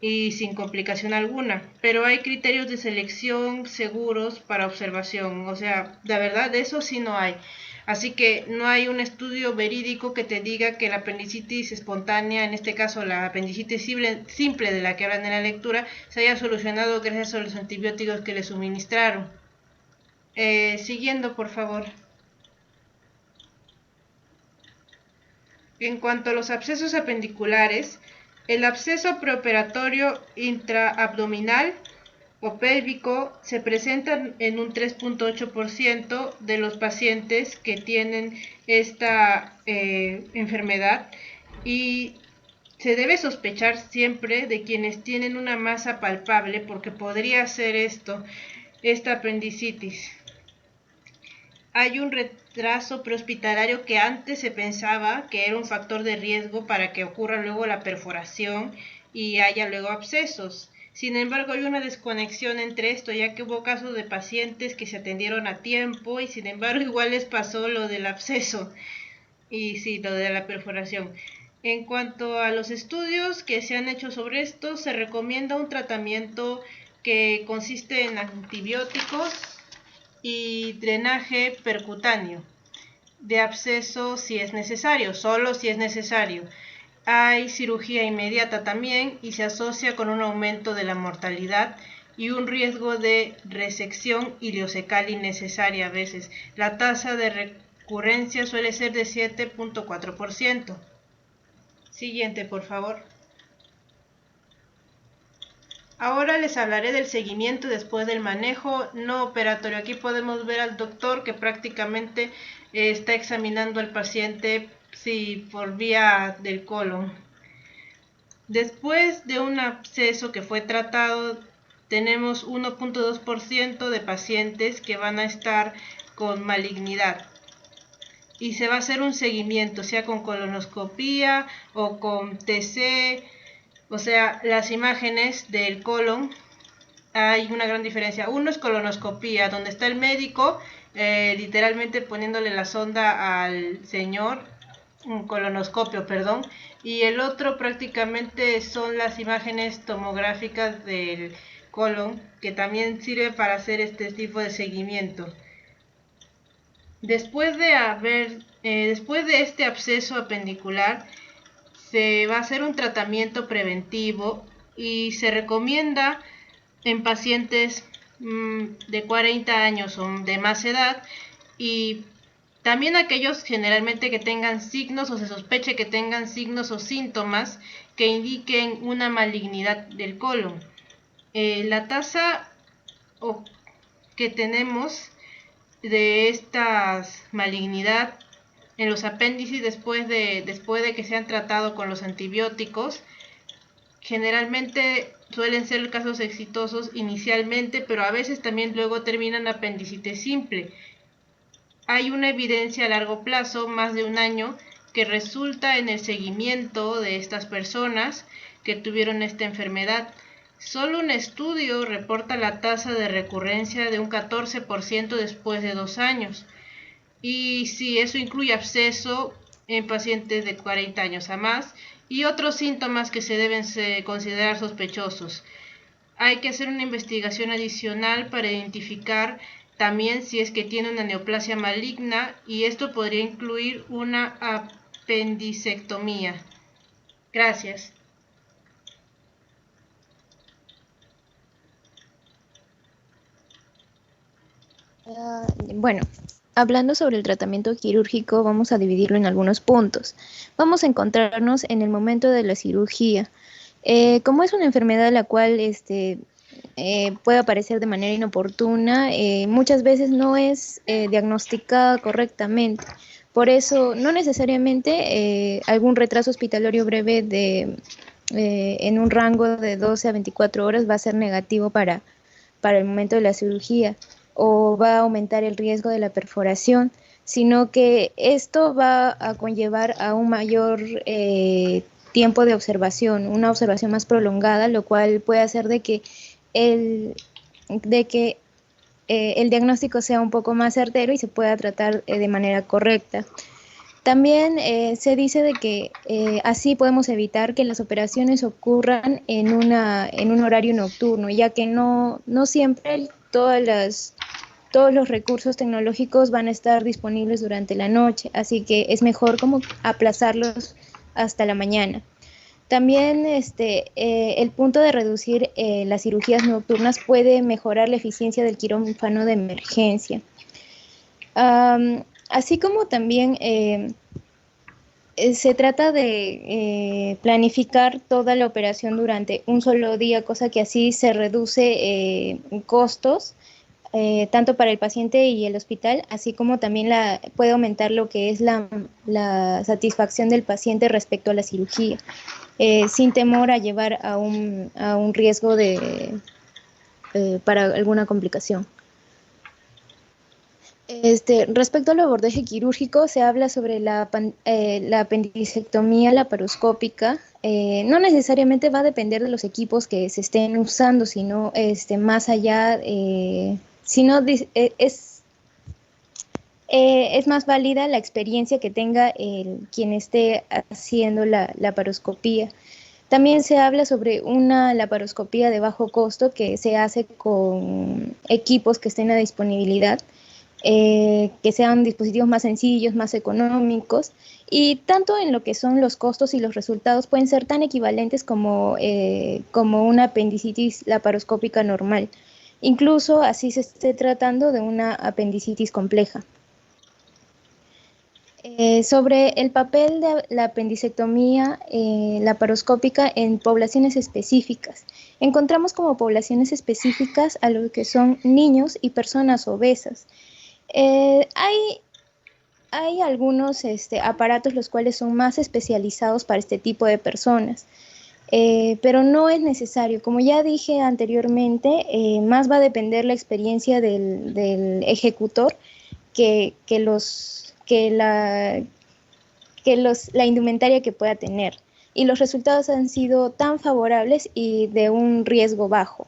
y sin complicación alguna, pero hay criterios de selección seguros para observación, o sea, la verdad de eso sí no hay. Así que no hay un estudio verídico que te diga que la apendicitis espontánea, en este caso la apendicitis simple de la que hablan en la lectura, se haya solucionado gracias a los antibióticos que le suministraron. Siguiendo, por favor. En cuanto a los abscesos apendiculares, el absceso preoperatorio intraabdominal o pélvico se presenta en un 3.8% de los pacientes que tienen esta enfermedad, y se debe sospechar siempre de quienes tienen una masa palpable porque podría ser esta apendicitis. Hay un retraso prehospitalario que antes se pensaba que era un factor de riesgo para que ocurra luego la perforación y haya luego abscesos. Sin embargo, hay una desconexión entre esto, ya que hubo casos de pacientes que se atendieron a tiempo y sin embargo igual les pasó lo del absceso y sí, lo de la perforación. En cuanto a los estudios que se han hecho sobre esto, se recomienda un tratamiento que consiste en antibióticos y drenaje percutáneo de absceso si es necesario, solo si es necesario. Hay cirugía inmediata también y se asocia con un aumento de la mortalidad y un riesgo de resección ileocecal innecesaria a veces. La tasa de recurrencia suele ser de 7.4%. Siguiente, por favor. Ahora les hablaré del seguimiento después del manejo no operatorio. Aquí podemos ver al doctor que prácticamente está examinando al paciente por vía del colon. Después de un absceso que fue tratado, tenemos 1.2% de pacientes que van a estar con malignidad. Y se va a hacer un seguimiento, sea con colonoscopía o con TC. O sea, las imágenes del colon, hay una gran diferencia. Uno es colonoscopía, donde está el médico literalmente poniéndole la sonda al señor, un colonoscopio, perdón. Y el otro prácticamente son las imágenes tomográficas del colon, que también sirve para hacer este tipo de seguimiento. Después de este absceso apendicular, se va a hacer un tratamiento preventivo y se recomienda en pacientes de 40 años o de más edad, y también aquellos generalmente que tengan signos o se sospeche que tengan signos o síntomas que indiquen una malignidad del colon. La tasa que tenemos de esta malignidad en los apéndices después de que se han tratado con los antibióticos, generalmente suelen ser casos exitosos inicialmente, pero a veces también luego terminan apendicitis simple. Hay una evidencia a largo plazo, más de un año, que resulta en el seguimiento de estas personas que tuvieron esta enfermedad. Solo un estudio reporta la tasa de recurrencia de un 14% después de 2 años. Y si eso incluye absceso en pacientes de 40 años a más y otros síntomas que se deben considerar sospechosos. Hay que hacer una investigación adicional para identificar también si es que tiene una neoplasia maligna, y esto podría incluir una apendicectomía. Gracias. Bueno, hablando sobre el tratamiento quirúrgico, vamos a dividirlo en algunos puntos. Vamos a encontrarnos en el momento de la cirugía. Como es una enfermedad la cual puede aparecer de manera inoportuna, muchas veces no es diagnosticada correctamente. Por eso, no necesariamente algún retraso hospitalario breve en un rango de 12 a 24 horas va a ser negativo para el momento de la cirugía, o va a aumentar el riesgo de la perforación, sino que esto va a conllevar a un mayor tiempo de observación, una observación más prolongada, lo cual puede hacer de que el diagnóstico sea un poco más certero y se pueda tratar de manera correcta. También se dice de que así podemos evitar que las operaciones ocurran en un horario nocturno, ya que no siempre todos los recursos tecnológicos van a estar disponibles durante la noche, así que es mejor como aplazarlos hasta la mañana. También el punto de reducir las cirugías nocturnas puede mejorar la eficiencia del quirófano de emergencia. Así como también se trata de planificar toda la operación durante un solo día, cosa que así se reduce costos, tanto para el paciente y el hospital, así como también puede aumentar lo que es la satisfacción del paciente respecto a la cirugía, sin temor a llevar a un riesgo para alguna complicación. Respecto al abordaje quirúrgico, se habla sobre la apendicectomía laparoscópica. No necesariamente va a depender de los equipos que se estén usando, sino más allá, es más válida la experiencia que tenga quien esté haciendo la laparoscopía. También se habla sobre una laparoscopía de bajo costo que se hace con equipos que estén a disponibilidad, que sean dispositivos más sencillos, más económicos, y tanto en lo que son los costos y los resultados pueden ser tan equivalentes como una apendicitis laparoscópica normal, incluso así se esté tratando de una apendicitis compleja. Sobre el papel de la apendicectomía laparoscópica en poblaciones específicas. Encontramos como poblaciones específicas a lo que son niños y personas obesas. Hay algunos aparatos los cuales son más especializados para este tipo de personas, pero no es necesario. Como ya dije anteriormente, más va a depender la experiencia del ejecutor que la indumentaria que pueda tener, y los resultados han sido tan favorables y de un riesgo bajo.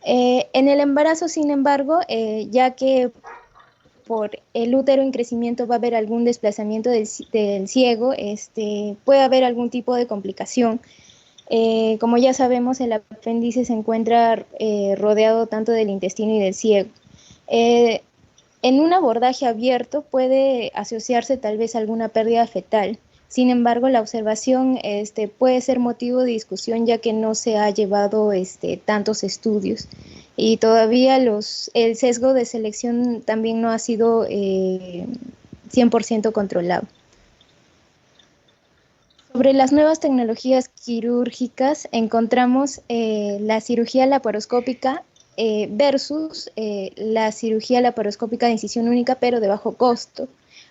En el embarazo, sin embargo, ya que por el útero en crecimiento va a haber algún desplazamiento del ciego, puede haber algún tipo de complicación. Como ya sabemos, el apéndice se encuentra rodeado tanto del intestino y del ciego. En un abordaje abierto puede asociarse tal vez alguna pérdida fetal. Sin embargo, la observación puede ser motivo de discusión, ya que no se ha llevado tantos estudios. Y todavía el sesgo de selección también no ha sido 100% controlado. Sobre las nuevas tecnologías quirúrgicas, encontramos la cirugía laparoscópica versus la cirugía laparoscópica de incisión única, pero de bajo costo.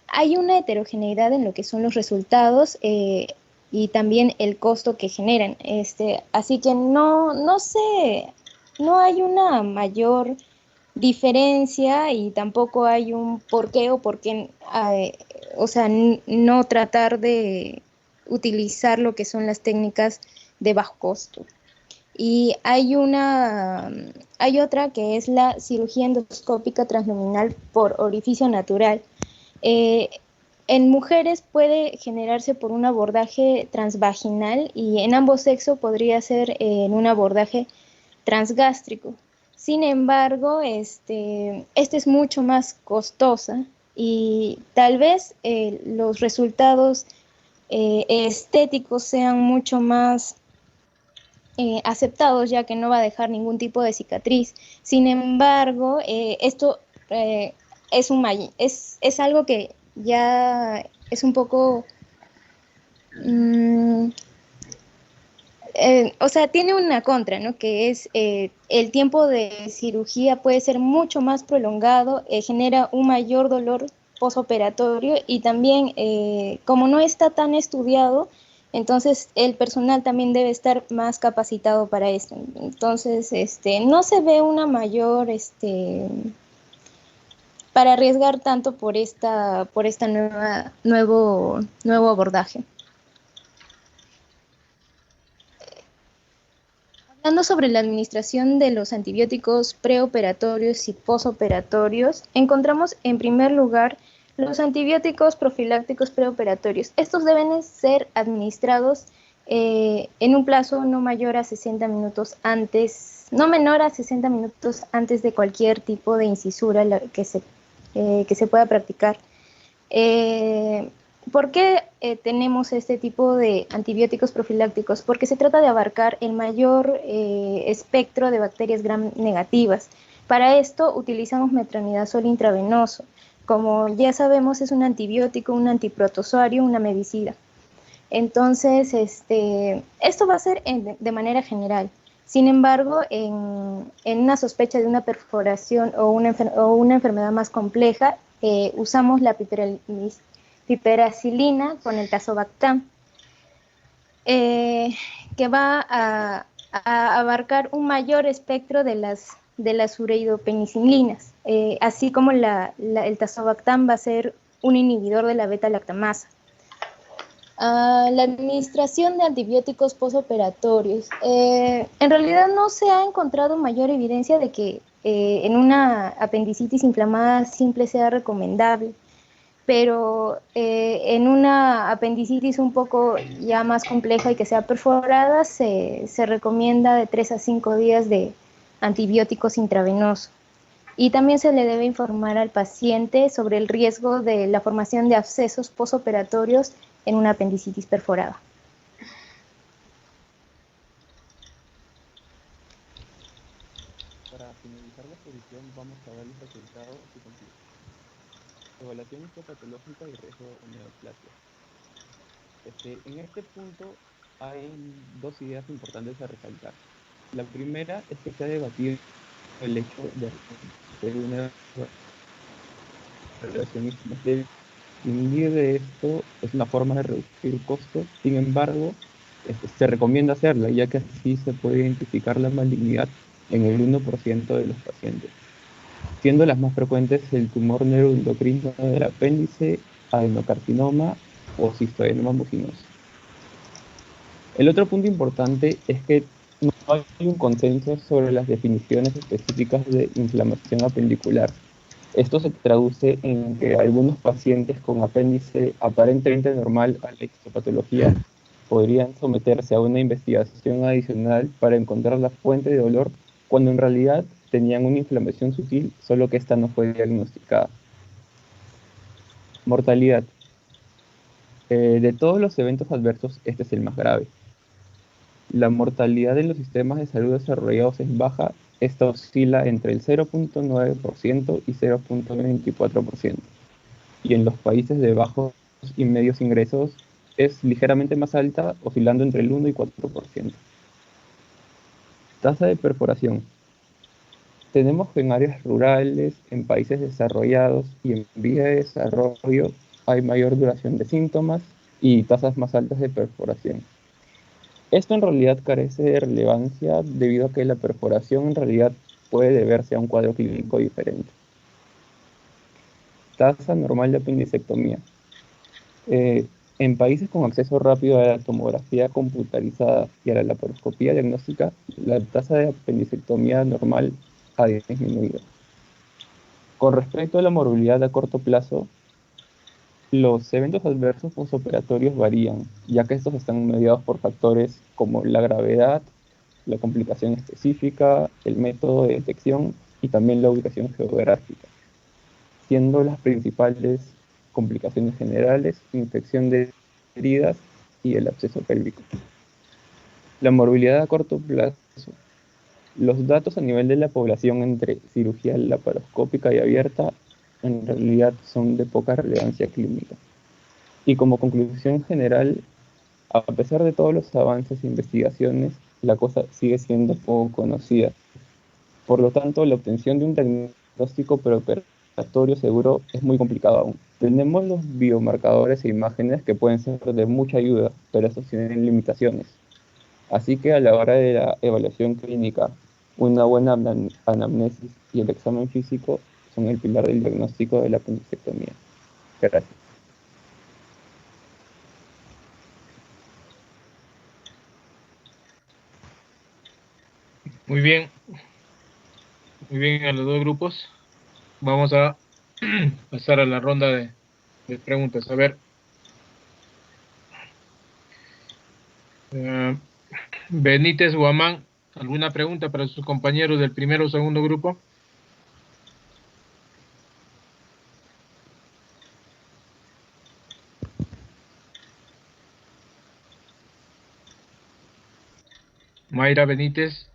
Hay una heterogeneidad en lo que son los resultados y también el costo que generan. Así que no sé, no hay una mayor diferencia y tampoco hay un por qué o por qué, o sea, no tratar de utilizar lo que son las técnicas de bajo costo. Y hay otra que es la cirugía endoscópica transluminal por orificio natural. En mujeres puede generarse por un abordaje transvaginal y en ambos sexos podría ser en un abordaje transgástrico. Sin embargo, este es mucho más costosa y tal vez los resultados estéticos sean mucho más aceptados, ya que no va a dejar ningún tipo de cicatriz. Sin embargo, esto es algo que ya es un poco... o sea, tiene una contra, ¿no? Que es el tiempo de cirugía puede ser mucho más prolongado, genera un mayor dolor posoperatorio y también, como no está tan estudiado, entonces el personal también debe estar más capacitado para esto. Entonces, no se ve una mayor, para arriesgar tanto por esta nuevo abordaje. Hablando sobre la administración de los antibióticos preoperatorios y posoperatorios, encontramos en primer lugar los antibióticos profilácticos preoperatorios. Estos deben ser administrados en un plazo no menor a 60 minutos antes de cualquier tipo de incisura que se pueda practicar. ¿Por qué tenemos este tipo de antibióticos profilácticos? Porque se trata de abarcar el mayor espectro de bacterias gram negativas. Para esto utilizamos metronidazol intravenoso. Como ya sabemos, es un antibiótico, un antiprotozoario, un amebicida. Entonces, esto va a ser de manera general. Sin embargo, en una sospecha de una perforación o una enfermedad más compleja, usamos la piperacilina con el tazobactam, que va a abarcar un mayor espectro de las ureidopenicilinas, así como el tazobactam va a ser un inhibidor de la beta-lactamasa. La administración de antibióticos posoperatorios. En realidad no se ha encontrado mayor evidencia de que en una apendicitis inflamada simple sea recomendable, pero en una apendicitis un poco ya más compleja y que sea perforada, se recomienda de 3 a 5 días de antibióticos intravenosos. Y también se le debe informar al paciente sobre el riesgo de la formación de abscesos posoperatorios en una apendicitis perforada. Para finalizar la exposición vamos a ver los resultados y conclusiones. Evaluación histopatológica y riesgo de neoplasia. En este punto hay dos ideas importantes a resaltar. La primera es que se ha debatido el hecho de hacer una relación débil. Distinguir de esto es una forma de reducir costos, sin embargo, se recomienda hacerla, ya que así se puede identificar la malignidad en el 1% de los pacientes, siendo las más frecuentes el tumor neuroendocrino del apéndice, adenocarcinoma o cistoadenoma mucinoso. El otro punto importante es que no hay un consenso sobre las definiciones específicas de inflamación apendicular. Esto se traduce en que algunos pacientes con apéndice aparentemente normal a la histopatología podrían someterse a una investigación adicional para encontrar la fuente de dolor, cuando en realidad tenían una inflamación sutil, solo que esta no fue diagnosticada. Mortalidad. De todos los eventos adversos, este es el más grave. La mortalidad en los sistemas de salud desarrollados es baja. Esta oscila entre el 0.9% y 0.24%. Y en los países de bajos y medios ingresos es ligeramente más alta, oscilando entre el 1 y 4%. Tasa de perforación. Tenemos que en áreas rurales, en países desarrollados y en vía de desarrollo hay mayor duración de síntomas y tasas más altas de perforación. Esto en realidad carece de relevancia debido a que la perforación en realidad puede deberse a un cuadro clínico diferente. Tasa normal de apendicectomía. En países con acceso rápido a la tomografía computarizada y a la laparoscopía diagnóstica, la tasa de apendicectomía normal ha disminuido. Con respecto a la morbilidad a corto plazo, los eventos adversos postoperatorios varían, ya que estos están mediados por factores como la gravedad, la complicación específica, el método de detección y también la ubicación geográfica, siendo las principales complicaciones generales, infección de heridas y el absceso pélvico. La morbilidad a corto plazo. Los datos a nivel de la población entre cirugía laparoscópica y abierta en realidad son de poca relevancia clínica. Y como conclusión general, a pesar de todos los avances e investigaciones, la cosa sigue siendo poco conocida. Por lo tanto, la obtención de un diagnóstico preoperatorio seguro es muy complicado aún. Tenemos los biomarcadores e imágenes que pueden ser de mucha ayuda, pero estos tienen limitaciones. Así que a la hora de la evaluación clínica, una buena anamnesis y el examen físico son el pilar del diagnóstico de la apendicectomía. Gracias. Muy bien a los dos grupos. Vamos a pasar a la ronda de preguntas. A ver, Benítez Guamán, ¿alguna pregunta para sus compañeros del primero o segundo grupo? Mayra Benítez.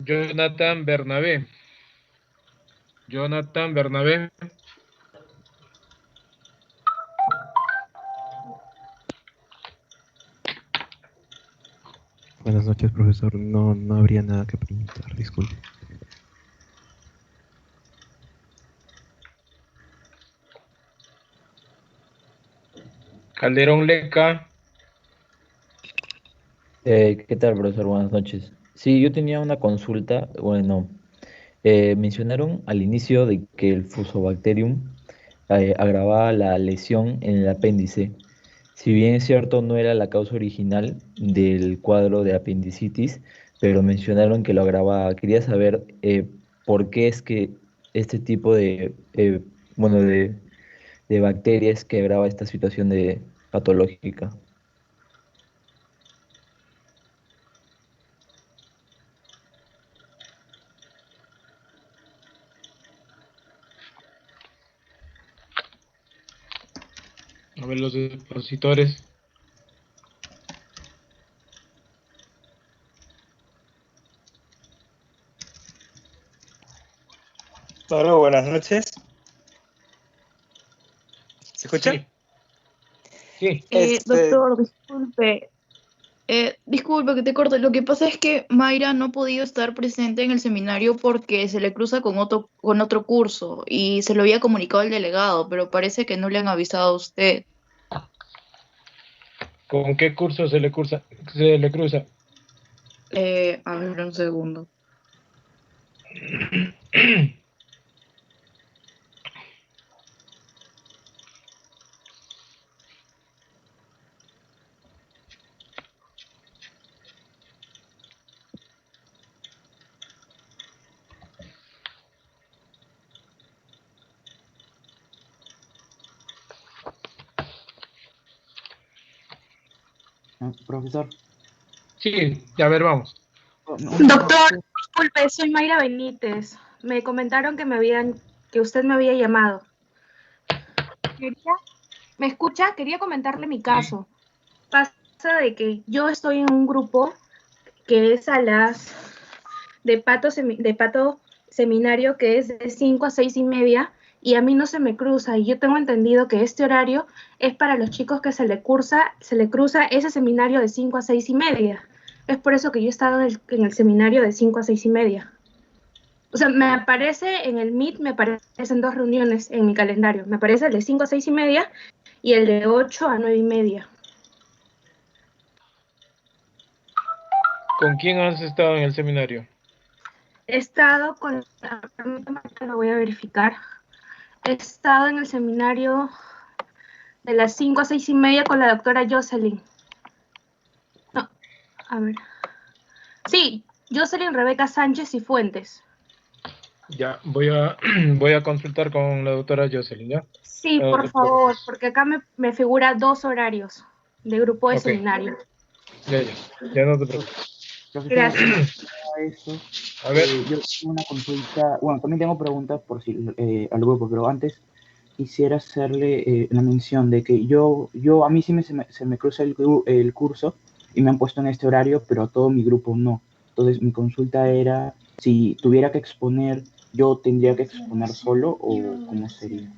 Jonathan Bernabé. Jonathan Bernabé. Buenas noches, profesor. No habría nada que preguntar, disculpe. Calderón Leca. ¿Qué tal, profesor? Buenas noches. Sí, yo tenía una consulta. Bueno, mencionaron al inicio de que el Fusobacterium agravaba la lesión en el apéndice. Si bien es cierto, no era la causa original del cuadro de apendicitis, pero mencionaron que lo agravaba. Quería saber por qué es que este tipo bueno, de bacterias quebraba esta situación de patológica. A ver los expositores. Hola, buenas noches. ¿Se escucha? Sí. Doctor, disculpe que te corte. Lo que pasa es que Mayra no ha podido estar presente en el seminario porque se le cruza con otro curso y se lo había comunicado al delegado, pero parece que no le han avisado a usted. ¿Con qué curso se le cruza? A ver, un segundo. Profesor. Sí, a ver, vamos. Doctor, disculpe, soy Mayra Benítez. me comentaron que usted me había llamado. ¿Me escucha? Quería comentarle mi caso. Pasa de que yo estoy en un grupo que es de pato seminario, que es de 5 a 6 y media, y a mí no se me cruza, y yo tengo entendido que este horario es para los chicos que se le cruza ese seminario de 5 a 6 y media. Es por eso que yo he estado en el seminario de 5 a 6 y media. O sea, me aparece en el Meet, me aparecen 2 reuniones en mi calendario. Me aparece el de 5 a 6 y media y el de 8 a 9 y media. ¿Con quién has estado en el seminario? He estado lo voy a verificar. He estado en el seminario de las 5 a 6 y media con la doctora Jocelyn. No, a ver. Sí, Jocelyn Rebeca Sánchez y Fuentes. Ya, voy a consultar con la doctora Jocelyn, ¿ya? Sí, por favor, porque acá me figura 2 horarios de grupo de Ok. seminario. Ya no te preocupes. Gracias. A ver. Yo tengo una consulta, bueno, también tengo preguntas por si al grupo, pero antes quisiera hacerle la mención de que a mí sí se me cruza el curso y me han puesto en este horario, pero a todo mi grupo no. Entonces mi consulta era si tuviera que exponer, ¿yo tendría que exponer solo o cómo sería?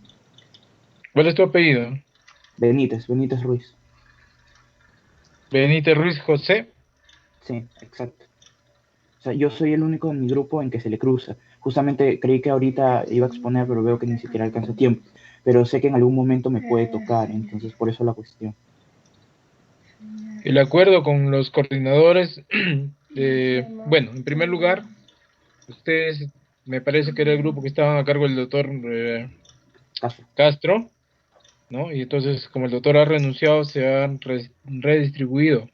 ¿Cuál es tu apellido? Benítez Ruiz. Benítez Ruiz José. Sí, exacto. O sea, yo soy el único en mi grupo en que se le cruza. Justamente creí que ahorita iba a exponer, pero veo que ni siquiera alcanza tiempo. Pero sé que en algún momento me puede tocar, entonces por eso la cuestión. El acuerdo con los coordinadores, bueno, en primer lugar, ustedes, me parece que era el grupo que estaban a cargo del doctor Castro, ¿no? Y entonces, como el doctor ha renunciado, se han redistribuido.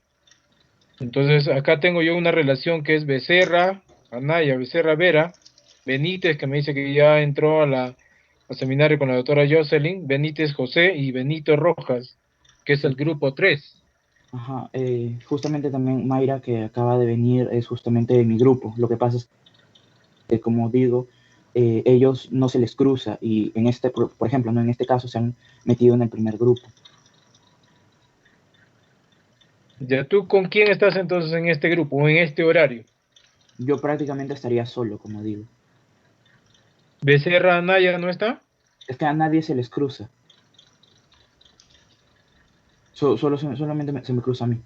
Entonces, acá tengo yo una relación que es Becerra, Anaya, Becerra Vera, Benítez, que me dice que ya entró al seminario con la doctora Jocelyn, Benítez José y Benito Rojas, que es el grupo 3. Ajá, justamente también Mayra, que acaba de venir, es justamente de mi grupo. Lo que pasa es que, como digo, ellos no se les cruza y por ejemplo, ¿no? En este caso se han metido en el primer grupo. ¿Ya tú con quién estás entonces en este grupo o en este horario? Yo prácticamente estaría solo, como digo. ¿Becerra Anaya no está? Es que a nadie se les cruza. Solamente se me cruza a mí.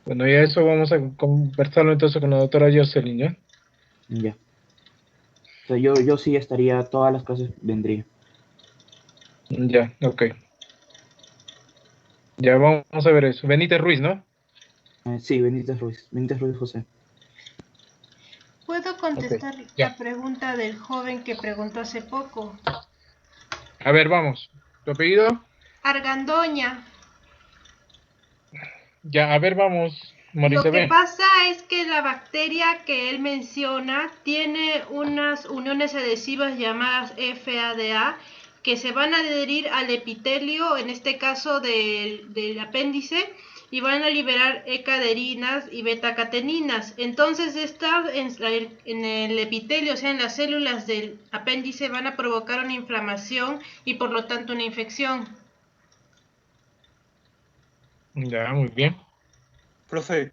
Bueno, ya eso vamos a conversarlo entonces con la doctora Jocelyn, ¿ya? Ya. O sea, yo sí estaría, todas las clases vendría. Ya, ok. Ya vamos a ver eso. Benítez Ruiz, ¿no? Sí, Benítez Ruiz José. ¿Puedo contestar la pregunta del joven que preguntó hace poco? A ver, vamos. ¿Tu apellido? Argandoña. Ya, a ver, vamos, Lo que Marisabel. pasa es que la bacteria que él menciona tiene unas uniones adhesivas llamadas FADA que se van a adherir al epitelio, en este caso del apéndice, y van a liberar ecaderinas y betacateninas. Entonces estas en el epitelio, o sea, en las células del apéndice, van a provocar una inflamación y por lo tanto una infección. Ya, muy bien. Profe.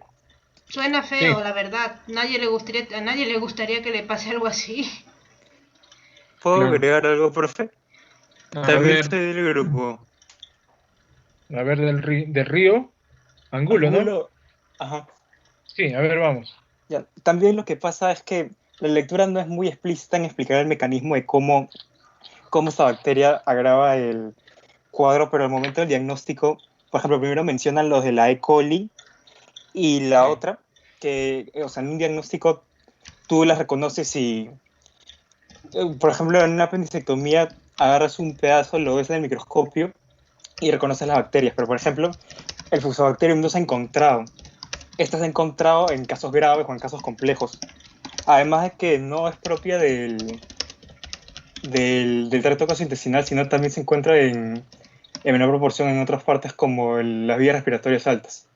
Suena feo, Sí. la verdad. A nadie le gustaría que le pase algo así. ¿Puedo Claro. agregar algo, profe? A También ver. soy del grupo. A ver, del Río. Angulo, ¿no? Angulo. Ajá. Sí, a ver, vamos. Ya. También lo que pasa es que la lectura no es muy explícita en explicar el mecanismo de cómo esa bacteria agrava el cuadro, pero al momento del diagnóstico, por ejemplo, primero mencionan los de la E. coli y la otra, que, o sea, en un diagnóstico tú las reconoces y, por ejemplo, en una apendicectomía agarras un pedazo, lo ves en el microscopio y reconoces las bacterias, pero por ejemplo, el Fusobacterium no se ha encontrado. Esta se ha encontrado en casos graves o en casos complejos. Además de que no es propia del tracto gastrointestinal, sino también se encuentra en menor proporción en otras partes como las vías respiratorias altas.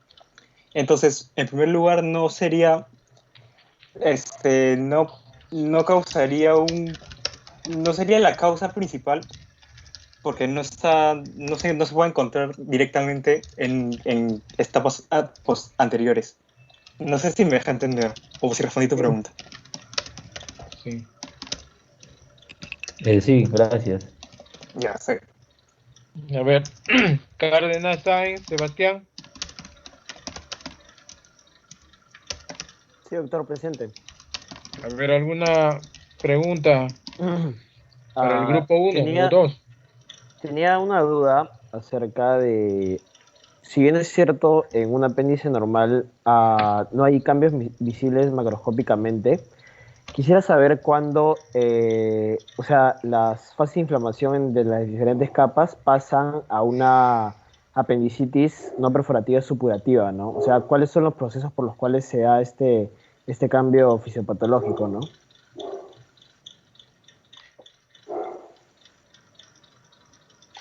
Entonces, en primer lugar, no sería No, no causaría no sería la causa principal, porque no se puede encontrar directamente en etapas anteriores. No sé si me deja entender, o si respondí tu pregunta. Sí. Sí, gracias. Ya sé. A ver, Cárdenas, Sáenz, Sebastián. Sí, doctor, presente. A ver, ¿alguna pregunta para el grupo 1 o 2? Tenía una duda acerca de, si bien es cierto, en un apéndice normal no hay cambios visibles macroscópicamente, quisiera saber cuándo, o sea, las fases de inflamación de las diferentes capas pasan a una apendicitis no perforativa supurativa, ¿no? O sea, ¿cuáles son los procesos por los cuales se da este cambio fisiopatológico, ¿no?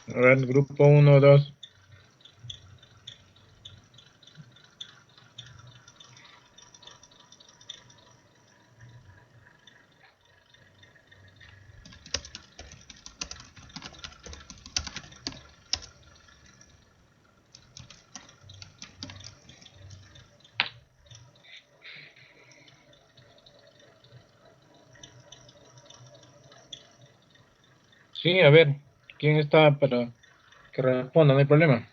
A ver, grupo 1 o 2. Sí, a ver, ¿quién está para que responda? No hay problema.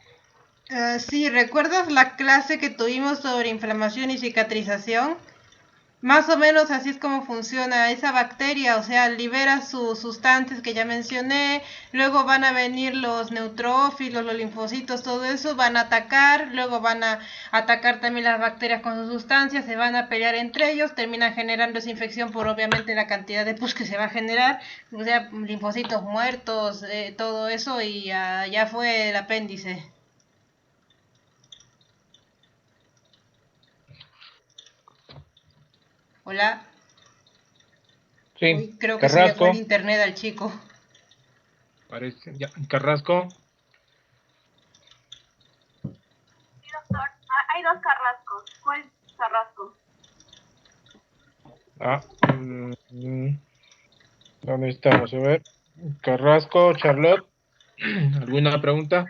Sí, ¿recuerdas la clase que tuvimos sobre inflamación y cicatrización? Más o menos así es como funciona esa bacteria, o sea, libera sus sustancias que ya mencioné, luego van a venir los neutrófilos, los linfocitos, todo eso, van a atacar, luego van a atacar también las bacterias con sus sustancias, se van a pelear entre ellos, terminan generando esa infección por obviamente la cantidad de pus que se va a generar, o sea, linfocitos muertos, todo eso y ya fue el apéndice. Hola. Sí, Uy, creo que se le fue el Carrasco. internet al chico. Parece, ya, Carrasco. Sí, doctor. Hay dos Carrascos. ¿Cuál Carrasco? ¿Dónde estamos? A ver, Carrasco, Charlotte. ¿Alguna pregunta?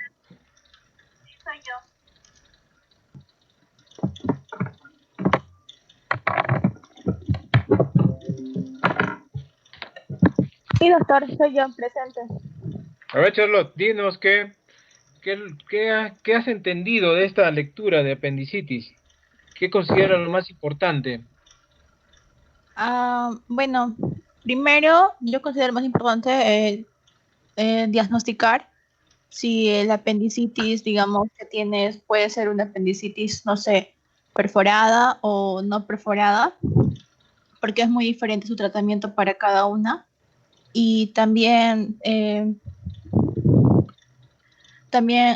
Sí, soy yo. Sí, doctor, soy yo, presente. A ver, Charlotte, dinos qué has entendido de esta lectura de apendicitis. ¿Qué considera lo más importante? Bueno, primero yo considero más importante diagnosticar si el apendicitis, digamos, que tienes puede ser una apendicitis, no sé, perforada o no perforada, porque es muy diferente su tratamiento para cada una. Y también,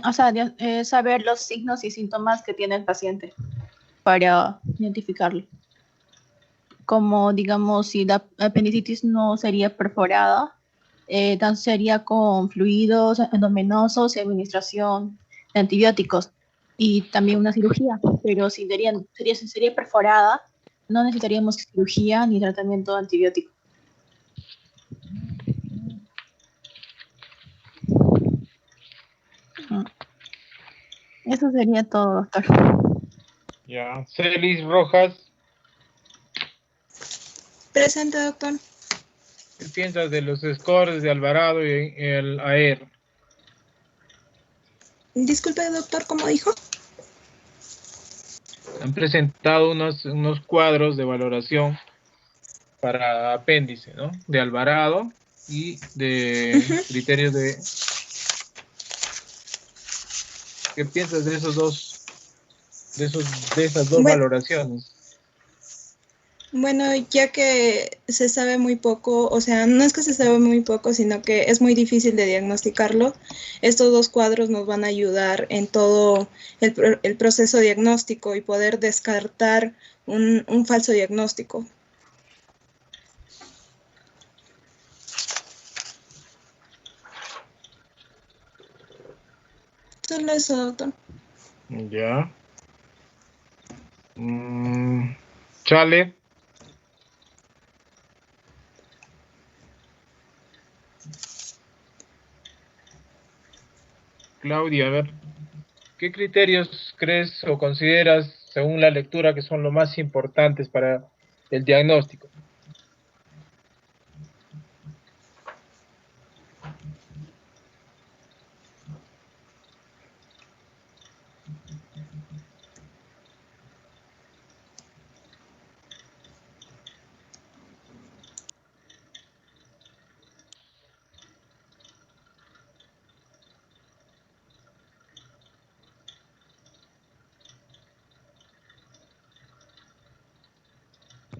o sea, saber los signos y síntomas que tiene el paciente para identificarlo. Como, digamos, si la apendicitis no sería perforada, sería con fluidos endovenosos y administración de antibióticos y también una cirugía, pero si sería perforada, no necesitaríamos cirugía ni tratamiento antibiótico. Eso sería todo, doctor. Ya, Celis Rojas. Presente, doctor. ¿Qué piensas de los scores de Alvarado y el AER? Disculpe, doctor, ¿cómo dijo? Han presentado unos cuadros de valoración para apéndice, ¿no? De Alvarado y de criterios de... ¿Qué piensas de esos de esas dos valoraciones? Bueno, ya que se sabe muy poco, o sea, no es que se sabe muy poco, sino que es muy difícil de diagnosticarlo, estos dos cuadros nos van a ayudar en todo el proceso diagnóstico y poder descartar un falso diagnóstico. Solo eso, doctor. Ya. Chale. Claudia, a ver, ¿qué criterios crees o consideras, según la lectura, que son los más importantes para el diagnóstico?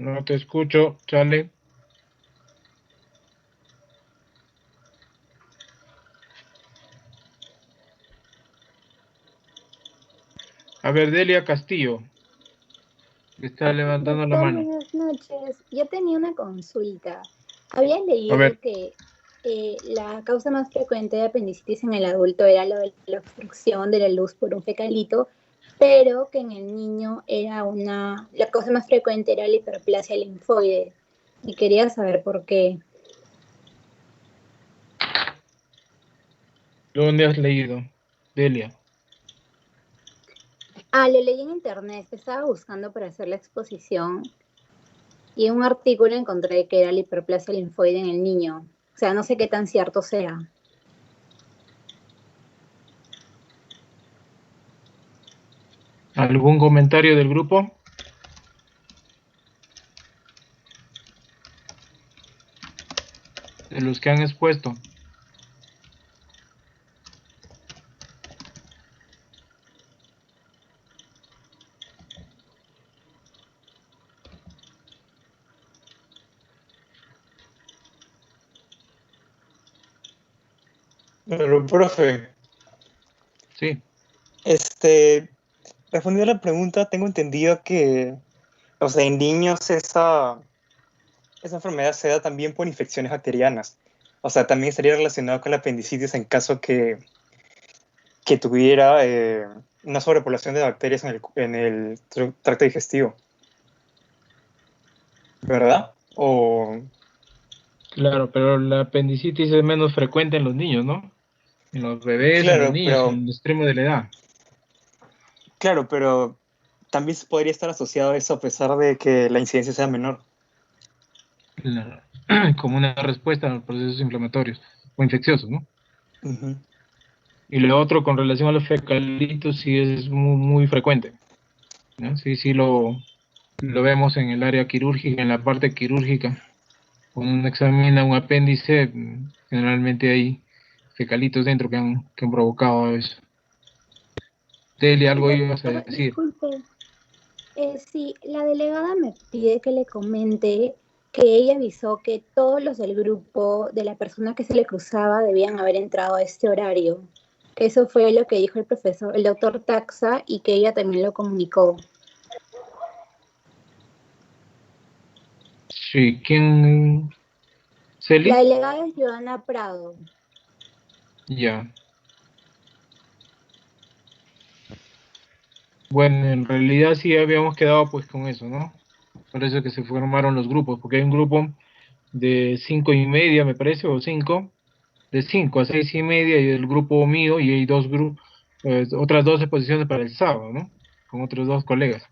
No te escucho, Charlie. A ver, Delia Castillo, que está levantando la Doctor, mano. buenas noches. Yo tenía una consulta. Había A ver. leído que la causa más frecuente de apendicitis en el adulto era lo de la obstrucción de la luz por un fecalito, pero que en el niño la causa más frecuente era la hiperplasia linfoide. Y quería saber por qué. ¿Dónde has leído, Delia? Lo leí en internet, estaba buscando para hacer la exposición y en un artículo encontré que era la hiperplasia linfoide en el niño. O sea, no sé qué tan cierto sea. ¿Algún comentario del grupo? De los que han expuesto. Pero, profe, Sí. Respondiendo a la pregunta, tengo entendido que, o sea, en niños esa enfermedad se da también por infecciones bacterianas. O sea, también estaría relacionado con la apendicitis en caso que tuviera una sobrepoblación de bacterias en el tracto digestivo. ¿Verdad? O... Claro, pero la apendicitis es menos frecuente en los niños, ¿no? En los bebés, en los Claro, niños, en pero, el extremo de la edad. claro, pero también podría estar asociado a eso a pesar de que la incidencia sea menor. Claro. Como una respuesta a los procesos inflamatorios o infecciosos, ¿no? Ujú. Y lo otro, con relación a los fecalitos, sí es muy, muy frecuente, ¿no? Sí, lo vemos en el área quirúrgica, en la parte quirúrgica. Cuando uno examina un apéndice, generalmente hay fecalitos dentro que han provocado eso. Delia, algo ibas a Doctor, decir. disculpe. Sí, la delegada me pide que le comente que ella avisó que todos los del grupo de la persona que se le cruzaba debían haber entrado a este horario. Que eso fue lo que dijo el doctor Taxa, y que ella también lo comunicó. Sí, ¿quién? ¿Celi? La delegada es Joana Prado. Ya. Bueno, en realidad sí habíamos quedado pues con eso, ¿no? Por eso que se formaron los grupos, porque hay un grupo de 5:30, me parece, o 5, de 5 a 6:30, y el grupo mío, y hay dos grupos, otras 2 exposiciones para el sábado, ¿no? Con otros 2 colegas.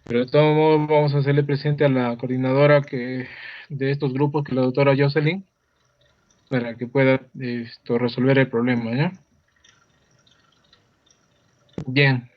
Pero de todos modos vamos a hacerle presente a la coordinadora de estos grupos, que es la doctora Jocelyn, para que pueda resolver el problema, ¿ya? Bien.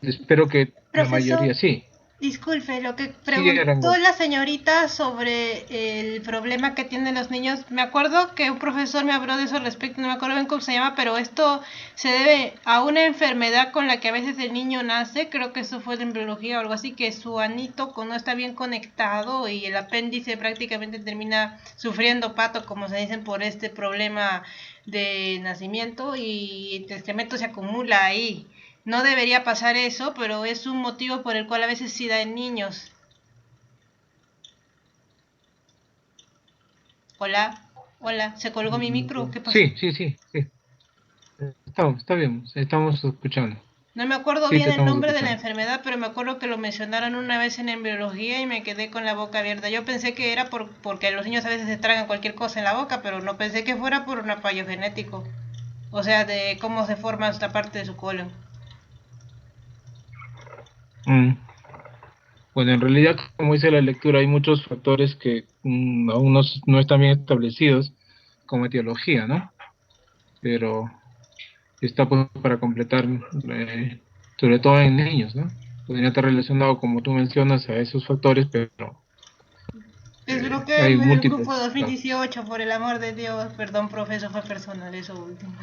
Espero que la Profesor, mayoría sí. disculpe, lo que Sí, preguntó Arango. la señorita sobre el problema que tienen los niños, me acuerdo que un profesor me habló de eso al respecto, no me acuerdo bien cómo se llama, pero esto se debe a una enfermedad con la que a veces el niño nace, creo que eso fue de embriología o algo así, que su anito no está bien conectado y el apéndice prácticamente termina sufriendo pato, como se dicen, por este problema de nacimiento, y el excremento se acumula ahí. No debería pasar eso, pero es un motivo por el cual a veces sí da en niños. Hola, hola, ¿se colgó mi micro? ¿Qué pasó? Sí. Está bien, estamos escuchando. No me acuerdo Sí, bien te el estamos nombre de la escuchando. enfermedad, pero me acuerdo que lo mencionaron una vez en embriología y me quedé con la boca abierta. Yo pensé que era porque los niños a veces se tragan cualquier cosa en la boca, pero no pensé que fuera por un fallo genético. O sea, de cómo se forma esta parte de su colon. Mm. Bueno, en realidad, como dice la lectura, hay muchos factores que aún no están bien establecidos como etiología, ¿no? Pero está pues para completar, sobre todo en niños, ¿no? Podría estar relacionado, como tú mencionas, a esos factores, pero hay Desbloquéenme del múltiples grupo causas. 2018, por el amor de Dios. Perdón, profe, eso fue personal, eso último.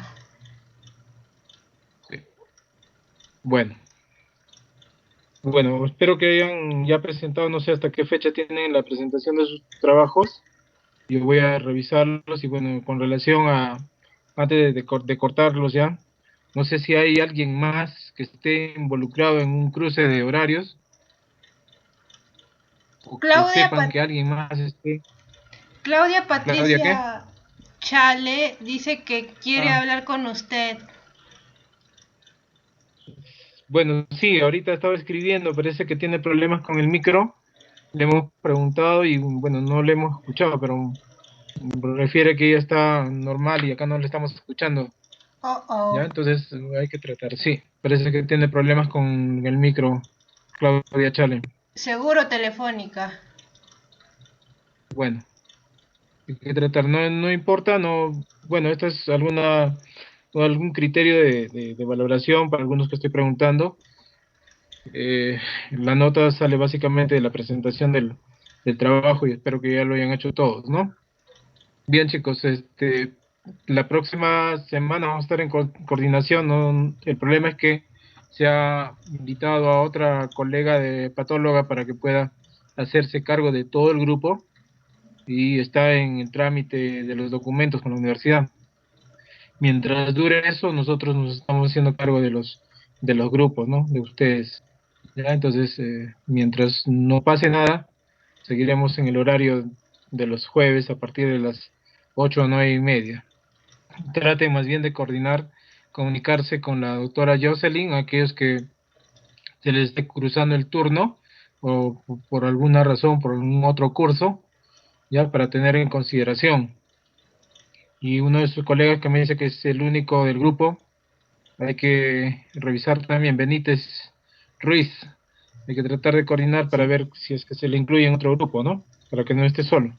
Bueno, espero que hayan ya presentado, no sé hasta qué fecha tienen la presentación de sus trabajos. Yo voy a revisarlos y bueno, con relación a, antes de cortarlos ya, no sé si hay alguien más que esté involucrado en un cruce de horarios o que Claudia, sepan que alguien más esté. Claudia ¿Claudia qué? Patricia Chale dice que quiere Ah, hablar con usted. bueno, sí, ahorita estaba escribiendo, parece que tiene problemas con el micro. Le hemos preguntado y bueno, no le hemos escuchado, pero refiere que ella está normal y acá no le estamos escuchando. Oh, oh. ¿Ya? Entonces hay que tratar. Sí, parece que tiene problemas con el micro, Claudia Chale. Seguro telefónica. Bueno, hay que tratar. No, no importa, no. Bueno, esta es algún criterio de valoración para algunos que estoy preguntando. La nota sale básicamente de la presentación del trabajo y espero que ya lo hayan hecho todos, ¿no? Bien, chicos, la próxima semana vamos a estar en coordinación, ¿no? El problema es que se ha invitado a otra colega de patóloga para que pueda hacerse cargo de todo el grupo y está en el trámite de los documentos con la universidad. Mientras dure eso, nosotros nos estamos haciendo cargo de los grupos, ¿no? De ustedes. ¿Ya? Entonces, mientras no pase nada, seguiremos en el horario de los jueves a partir de las 8 o 9:30. Traten más bien de comunicarse con la doctora Jocelyn, aquellos que se les esté cruzando el turno o por alguna razón, por algún otro curso, ya para tener en consideración. Y uno de sus colegas que me dice que es el único del grupo, hay que revisar también, Benítez Ruiz, hay que tratar de coordinar para ver si es que se le incluye en otro grupo, ¿no? Para que no esté solo.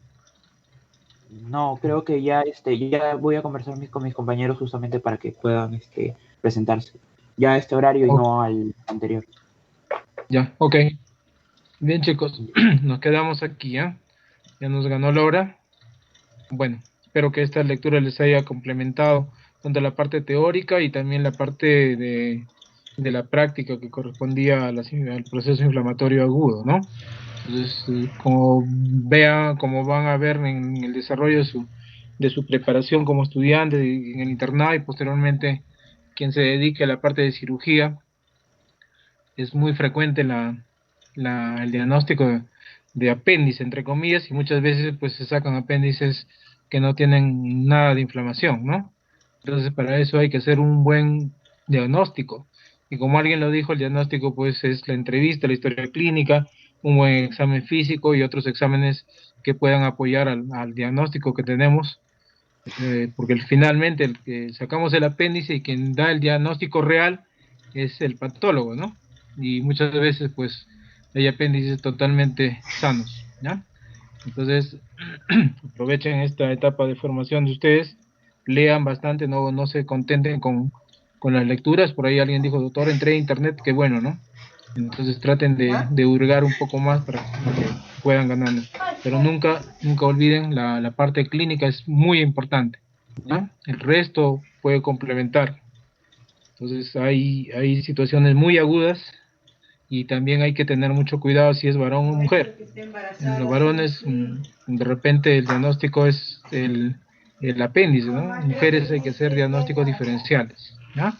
No, creo que ya, ya voy a conversar con mis compañeros justamente para que puedan presentarse. Ya a este horario y no al anterior. Ya, ok. Bien, chicos, nos quedamos aquí, ¿ya? Ya nos ganó la hora. Bueno, espero que esta lectura les haya complementado tanto la parte teórica y también la parte de la práctica que correspondía al proceso inflamatorio agudo, ¿no? Entonces, como van a ver en el desarrollo de su preparación como estudiante en el internado y posteriormente quien se dedique a la parte de cirugía, es muy frecuente el diagnóstico de apéndice, entre comillas, y muchas veces pues se sacan apéndices que no tienen nada de inflamación, ¿no? Entonces para eso hay que hacer un buen diagnóstico. Y como alguien lo dijo, el diagnóstico pues es la entrevista, la historia clínica, un buen examen físico y otros exámenes que puedan apoyar al diagnóstico que tenemos, porque finalmente el que sacamos el apéndice y quien da el diagnóstico real es el patólogo, ¿no? Y muchas veces pues hay apéndices totalmente sanos, ¿ya? Entonces, aprovechen esta etapa de formación de ustedes, lean bastante, no se contenten con las lecturas. Por ahí alguien dijo, doctor, entré a internet, qué bueno, ¿no? Entonces traten de hurgar un poco más para que puedan ganando. Pero nunca olviden, la parte clínica es muy importante, ¿ya? El resto puede complementar. Entonces hay situaciones muy agudas y también hay que tener mucho cuidado si es varón o mujer. En los varones, de repente el diagnóstico es el apéndice, ¿no? En mujeres hay que hacer diagnósticos diferenciales, ¿ya?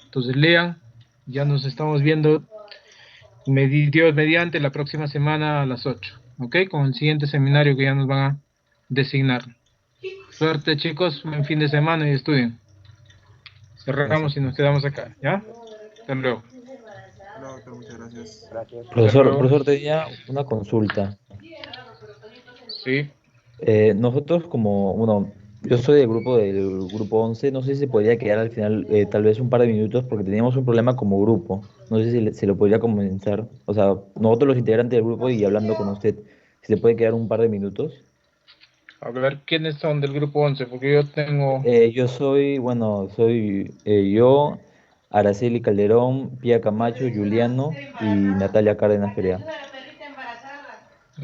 Entonces lean, ya nos estamos viendo Dios mediante la próxima semana a las 8, ¿ok? Con el siguiente seminario que ya nos van a designar. Suerte, chicos, buen fin de semana y estudien. Cerramos y nos quedamos acá, ¿ya? Hasta luego. No, doctor, muchas gracias. Gracias. Profesor, tenía una consulta. Sí. Nosotros bueno, yo soy del grupo 11, no sé si se podría quedar al final tal vez un par de minutos porque teníamos un problema como grupo. No sé si se lo podría comenzar. O sea, nosotros los integrantes del grupo y hablando con usted, si se puede quedar un par de minutos. A ver, ¿quiénes son del grupo 11? Porque yo tengo... Yo soy yo, Araceli Calderón, Pía Camacho, Juliano y Natalia Cárdenas Perea.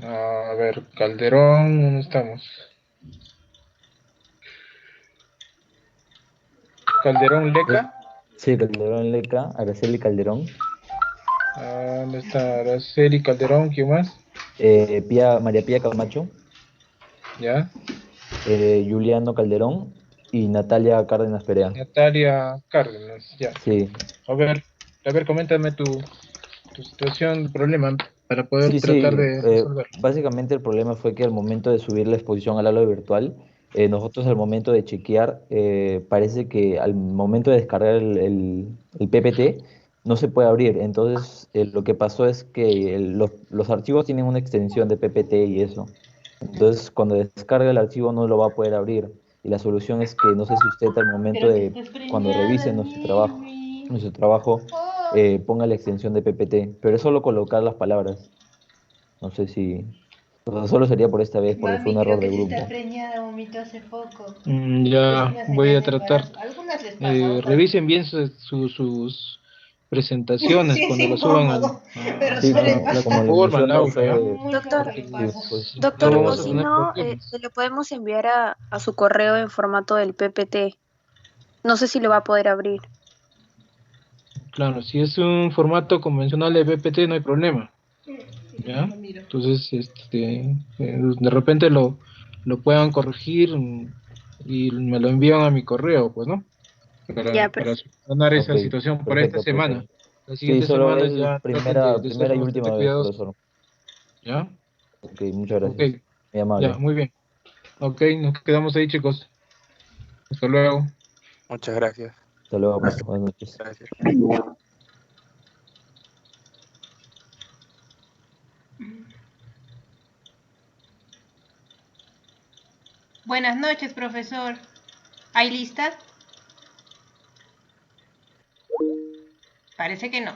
A ver, Calderón, ¿dónde estamos? Calderón Leca. Sí, Calderón Leca, Araceli Calderón. ¿Dónde está Araceli Calderón? ¿Quién más? María Pía Camacho. ¿Ya? Juliano Calderón y Natalia Cárdenas Perea. Natalia Cárdenas, ya. Sí. A ver, coméntame tu situación, problema, para poder Sí, tratar de resolver. básicamente el problema fue que al momento de subir la exposición al aula virtual, nosotros al momento de chequear, parece que al momento de descargar el PPT no se puede abrir. Entonces, lo que pasó es que los archivos tienen una extensión de PPT y eso. Entonces, cuando descarga el archivo no lo va a poder abrir. Y la solución es que no sé si usted al momento cuando revise nuestro trabajo ponga la extensión de PPT, pero es solo colocar las palabras. No sé si... O sea, solo sería por esta vez porque fue un error de grupo. preñada, vomitó hace poco. Ya voy a tratar. Algunas les pasa. Revisen bien sus presentaciones Sí, es cuando lo suban incómodo, pero Sí, suele como pasar. por favor, mencionó, mandaos, ¿ya? Doctor, Porque, pues, doctor, no o vamos a si tener no, problemas. se lo podemos enviar a su correo en formato del PPT. No sé si lo va a poder abrir. Claro, si es un formato convencional de PPT no hay problema, ¿ya? Entonces, de repente lo puedan corregir y me lo envían a mi correo, pues, ¿no? Ya, Para perfecto. solucionar Ok, esa situación por esta perfecto, profesor. semana. La Sí, siguiente solo semana es ya traten de ser primera y bastante última vez, cuidadosos, profesor. ¿ya? Ok, muchas Ok, gracias. Muy ya, amable. muy bien. Ok, nos quedamos ahí, chicos. Hasta luego. Muchas gracias. Hasta luego, pues. Buenas noches. Gracias. Buenas noches, profesor. ¿Hay lista? Parece que no.